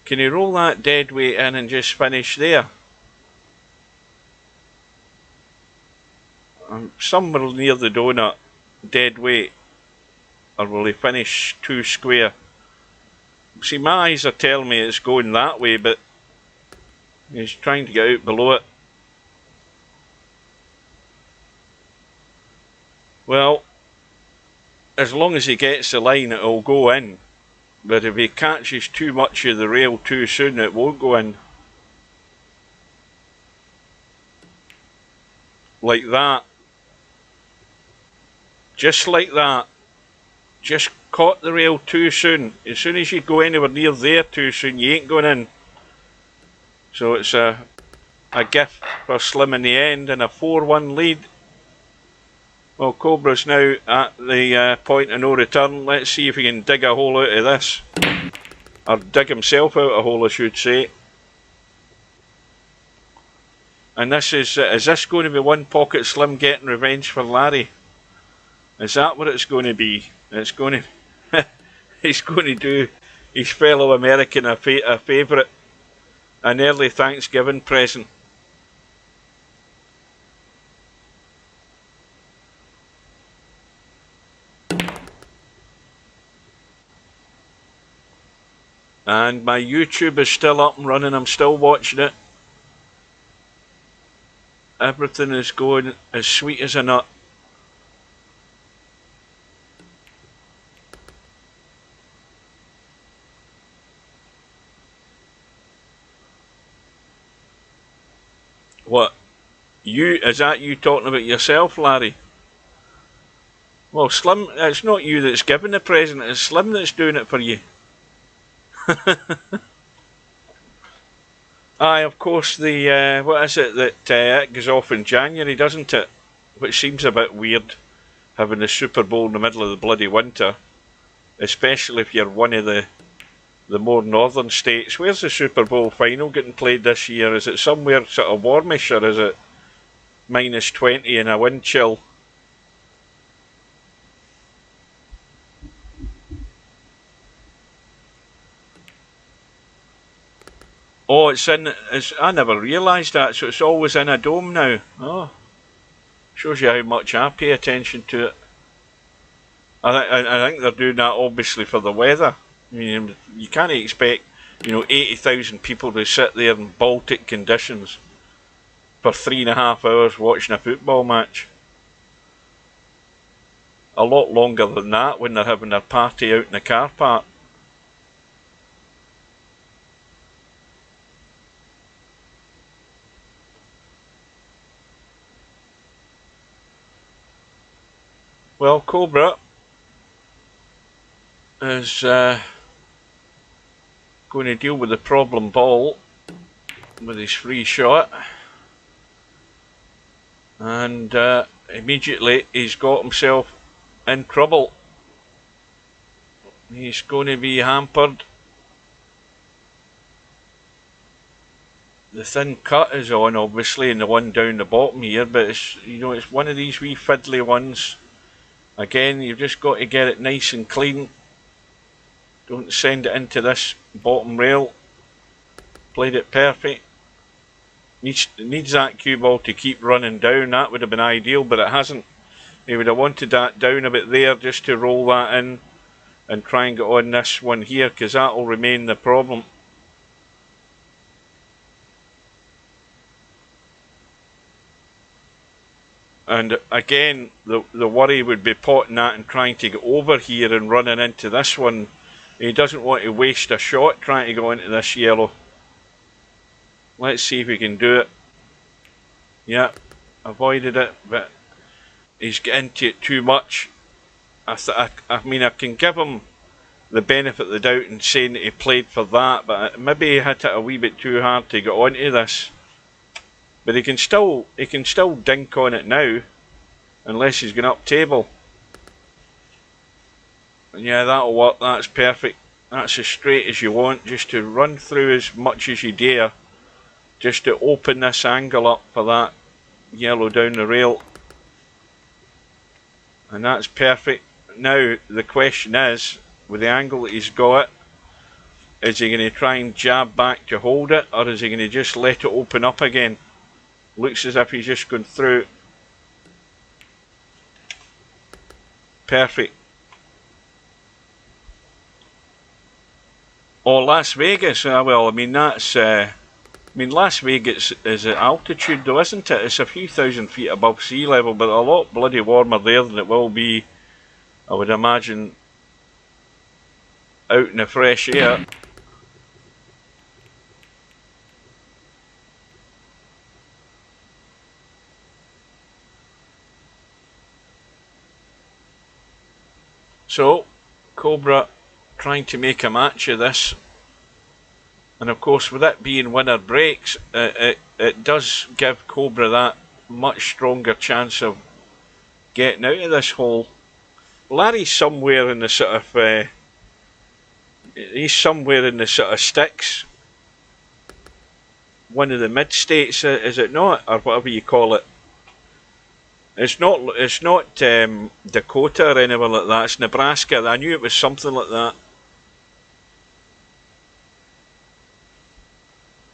Can he roll that dead weight in and just finish there? Somewhere near the donut, dead weight. Or will he finish too square? See, my eyes are telling me it's going that way, but he's trying to get out below it. Well, as long as he gets the line, it'll go in. But if he catches too much of the rail too soon, it won't go in. Like that. Just like that. Just caught the rail too soon. As soon as you go anywhere near there too soon, you ain't going in. So it's a gift for Slim in the end, and a 4-1 lead. Well, Cobra's now at the point of no return. Let's see if he can dig a hole out of this. Or dig himself out a hole, I should say. And this is this going to be one pocket Slim getting revenge for Larry? Is that what it's going to be? It's going to... he's going to do his fellow American a favourite. An early Thanksgiving present. And my YouTube is still up and running. I'm still watching it. Everything is going as sweet as a nut. What? Is that you talking about yourself, Larry? Well, Slim, it's not you that's giving the present, it's Slim that's doing it for you. Aye, of course, the, what is it, that it goes off in January, doesn't it? Which seems a bit weird, having the Super Bowl in the middle of the bloody winter. Especially if you're one of the more northern states. Where's the Super Bowl final getting played this year? Is it somewhere sort of warmish, or is it -20 and a wind chill? Oh, I never realised that, so it's always in a dome now. Oh, shows you how much I pay attention to it. I think they're doing that obviously for the weather. I mean, you can't expect, 80,000 people to sit there in Baltic conditions for 3.5 hours watching a football match. A lot longer than that when they're having their party out in the car park. Well, Cobra is going to deal with the problem ball with his free shot, and immediately he's got himself in trouble. He's going to be hampered. The thin cut is on, obviously, and the one down the bottom here, but it's, it's one of these wee fiddly ones. Again, you've just got to get it nice and clean. Don't send it into this bottom rail. Played it perfect. Needs that cue ball to keep running down. That would have been ideal, but it hasn't. He would have wanted that down a bit there just to roll that in and try and get on this one here, because that will remain the problem. And again, the worry would be potting that and trying to get over here and running into this one. He doesn't want to waste a shot trying to go into this yellow. Let's see if we can do it. Yeah, avoided it, but he's getting into it too much. I mean, I can give him the benefit of the doubt in saying that he played for that, but maybe he hit it a wee bit too hard to get onto this. But he can still dink on it now, unless he's going up table. And yeah, that'll work. That's perfect. That's as straight as you want, just to run through as much as you dare, just to open this angle up for that yellow down the rail. And that's perfect. Now the question is, with the angle that he's got, is he going to try and jab back to hold it, or is he going to just let it open up again? Looks as if he's just going through. Perfect. Oh, Las Vegas. Well, I mean, that's. Las Vegas is at altitude, though, isn't it? It's a few thousand feet above sea level, but a lot bloody warmer there than it will be, I would imagine, out in the fresh air. So, Cobra trying to make a match of this. And of course, with it being winner breaks, it does give Cobra that much stronger chance of getting out of this hole. Larry's somewhere in the sort of, he's somewhere in the sort of sticks. One of the mid-states, is it not? Or whatever you call it. It's not Dakota or anywhere like that. It's Nebraska. I knew it was something like that.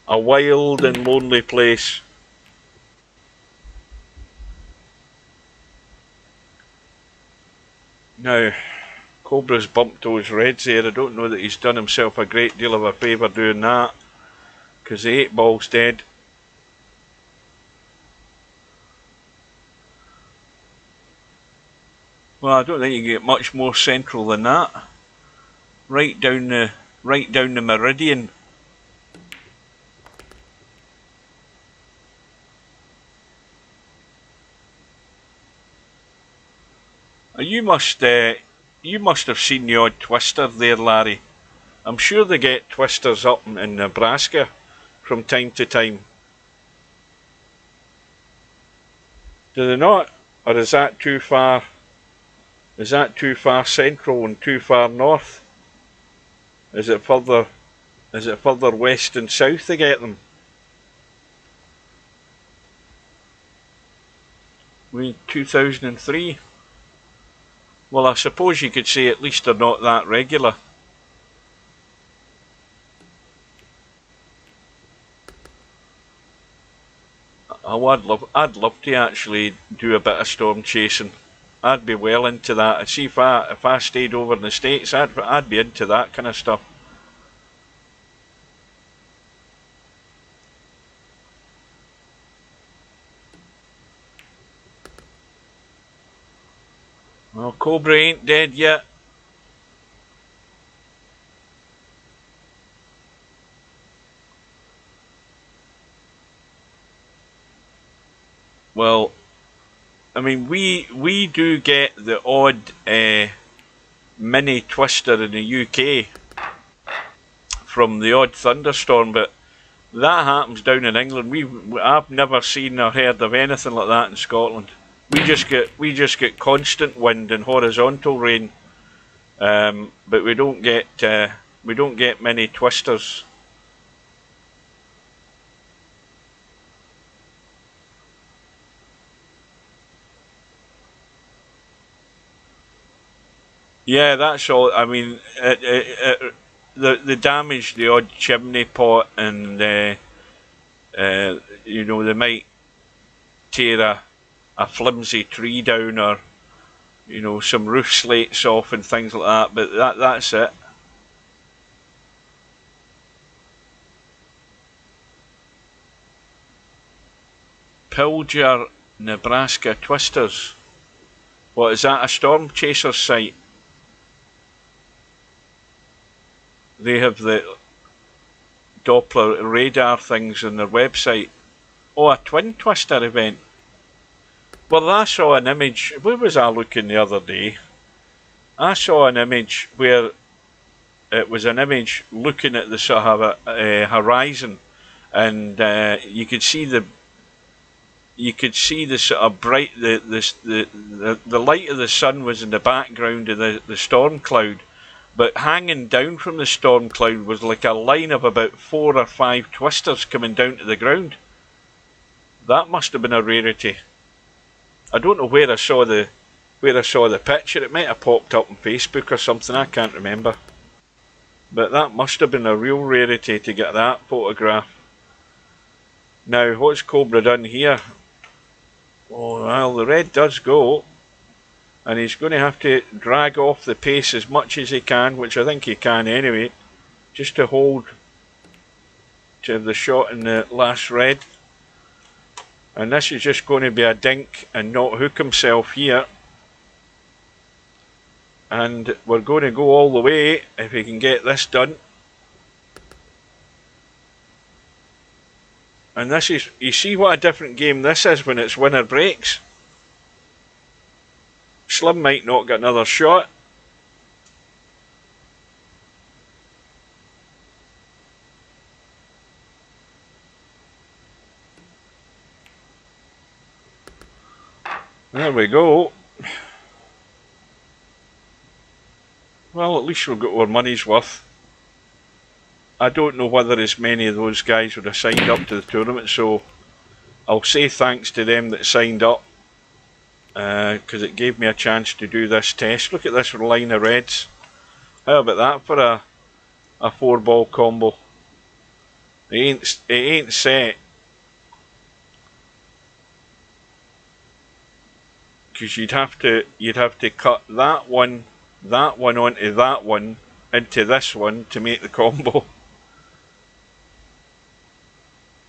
A wild and lonely place. Now, Cobra's bumped those reds there. I don't know that he's done himself a great deal of a favour doing that, because the 8 ball's dead. Well, I don't think you can get much more central than that. Right down the meridian. You must have seen the odd twister there, Larry. I'm sure they get twisters up in Nebraska from time to time. Do they not? Or is that too far? Is that too far central and too far north? Is it further west and south they get them? We 2003. Well, I suppose you could say at least they're not that regular. Oh, I'd love to actually do a bit of storm chasing. I'd be well into that. I'd see if I stayed over in the States, I'd be into that kind of stuff. Well, Cobra ain't dead yet. Well, I mean, we do get the odd mini twister in the UK from the odd thunderstorm, but that happens down in England. I've never seen or heard of anything like that in Scotland. We just get constant wind and horizontal rain, but we don't get many twisters. Yeah, that's all. I mean, the damage, the odd chimney pot, and you know, they might tear a flimsy tree down, or you know, some roof slates off and things like that. But that's it. Pilger, Nebraska twisters. What is that? A storm chaser site? They have the Doppler radar things on their website. Oh, a twin twister event. Well, I saw an image. Where was I looking the other day? I saw an image where it was an image looking at the sort of horizon, and you could see the sort of bright the light of the sun was in the background of the storm cloud. But hanging down from the storm cloud was like a line of about 4 or 5 twisters coming down to the ground. That must have been a rarity. I don't know where I saw the picture. It might have popped up on Facebook or something. I can't remember. But that must have been a real rarity to get that photograph. Now, what's Cobra done here? Oh, well, the red does go. And he's going to have to drag off the pace as much as he can, which I think he can anyway, just to hold to the shot in the last red. And this is just going to be a dink and not hook himself here. And we're going to go all the way if he can get this done. And this is, you see what a different game this is when it's winner breaks. Slim might not get another shot. There we go. Well, at least we've got our money's worth. I don't know whether as many of those guys would have signed up to the tournament, so I'll say thanks to them that signed up. Because it gave me a chance to do this test. Look at this line of reds. How about that for a 4-ball combo? It ain't set. Because you'd have to cut that one that one onto that one into this one to make the combo.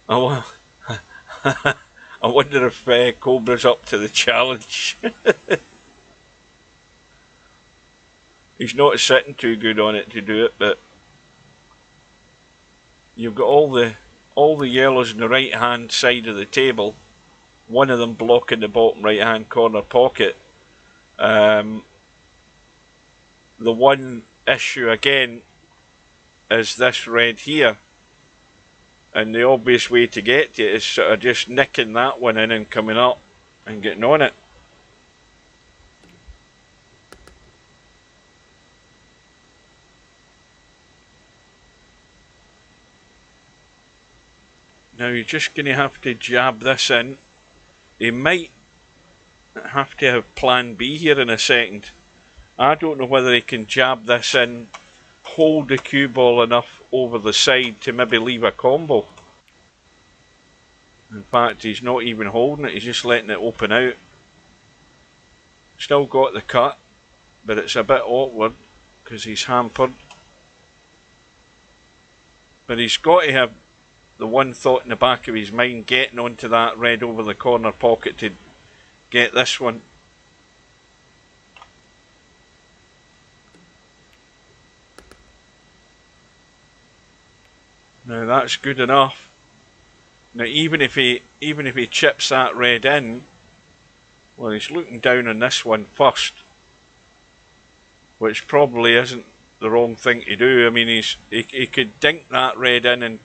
Oh, I wonder if Cobra's up to the challenge. He's not sitting too good on it to do it, but you've got all the yellows in the right hand side of the table, one of them blocking the bottom right hand corner pocket. The one issue again is this red here, and the obvious way to get to it is sort of just nicking that one in and coming up and getting on it. Now you're just going to have to jab this in. He might have to have plan B here in a second. I don't know whether he can jab this in, hold the cue ball enough over the side to maybe leave a combo. In fact, he's not even holding it, he's just letting it open out. Still got the cut, but it's a bit awkward because he's hampered. But he's got to have the one thought in the back of his mind, getting onto that red over the corner pocket to get this one. Now that's good enough. Now even if he chips that red in, well, he's looking down on this one first, which probably isn't the wrong thing to do. I mean, he could dink that red in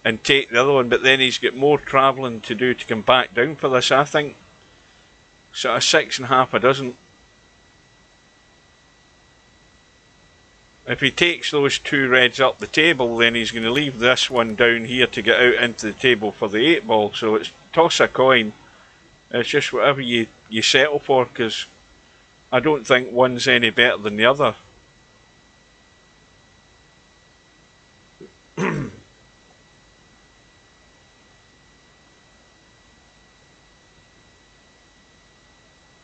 and take the other one, but then he's got more travelling to do to come back down for this. I think sort of 6.5 a dozen. If he takes those two reds up the table, then he's going to leave this one down here to get out into the table for the 8 ball. So it's toss a coin. It's just whatever you settle for, because I don't think one's any better than the other.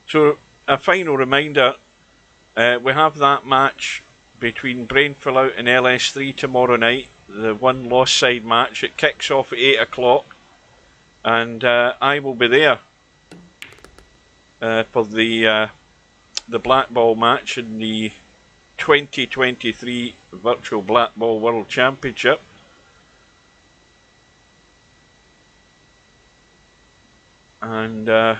So a final reminder, we have that match between Brainfallout and LS3 tomorrow night, the one lost side match. It kicks off at 8 o'clock, and I will be there for the Black Ball match in the 2023 Virtual Black Ball World Championship. And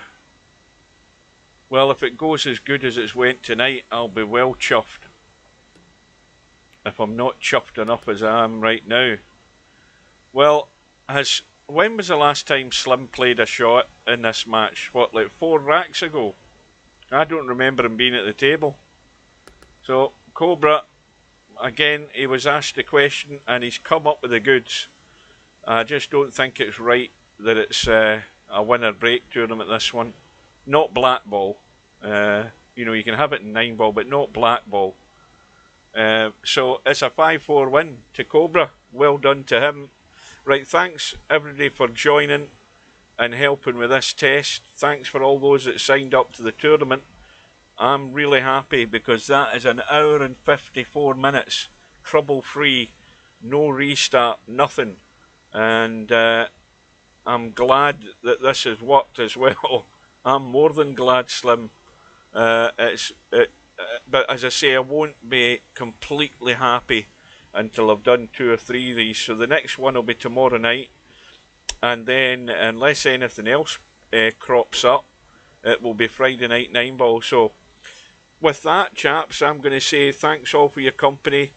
well, if it goes as good as it's went tonight, I'll be well chuffed. If I'm not chuffed enough as I am right now. Well, when was the last time Slim played a shot in this match? What, like 4 racks ago? I don't remember him being at the table. So, Cobra, again, he was asked a question and he's come up with the goods. I just don't think it's right that it's a winner break tournament, this one. Not black ball. You know, you can have it in 9 ball, but not black ball. So it's a 5-4 win to Cobra. Well done to him. Right, thanks everybody for joining and helping with this test. Thanks for all those that signed up to the tournament. I'm really happy because that is 1 hour and 54 minutes, trouble free, no restart, nothing. And I'm glad that this has worked as well. I'm more than glad, Slim. But as I say, I won't be completely happy until I've done 2 or 3 of these. So the next one will be tomorrow night, and then unless anything else crops up, it will be Friday night 9 ball. So with that, chaps, I'm going to say thanks all for your company.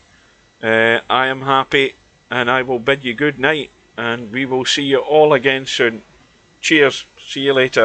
I am happy, and I will bid you good night, and we will see you all again soon. Cheers. See you later.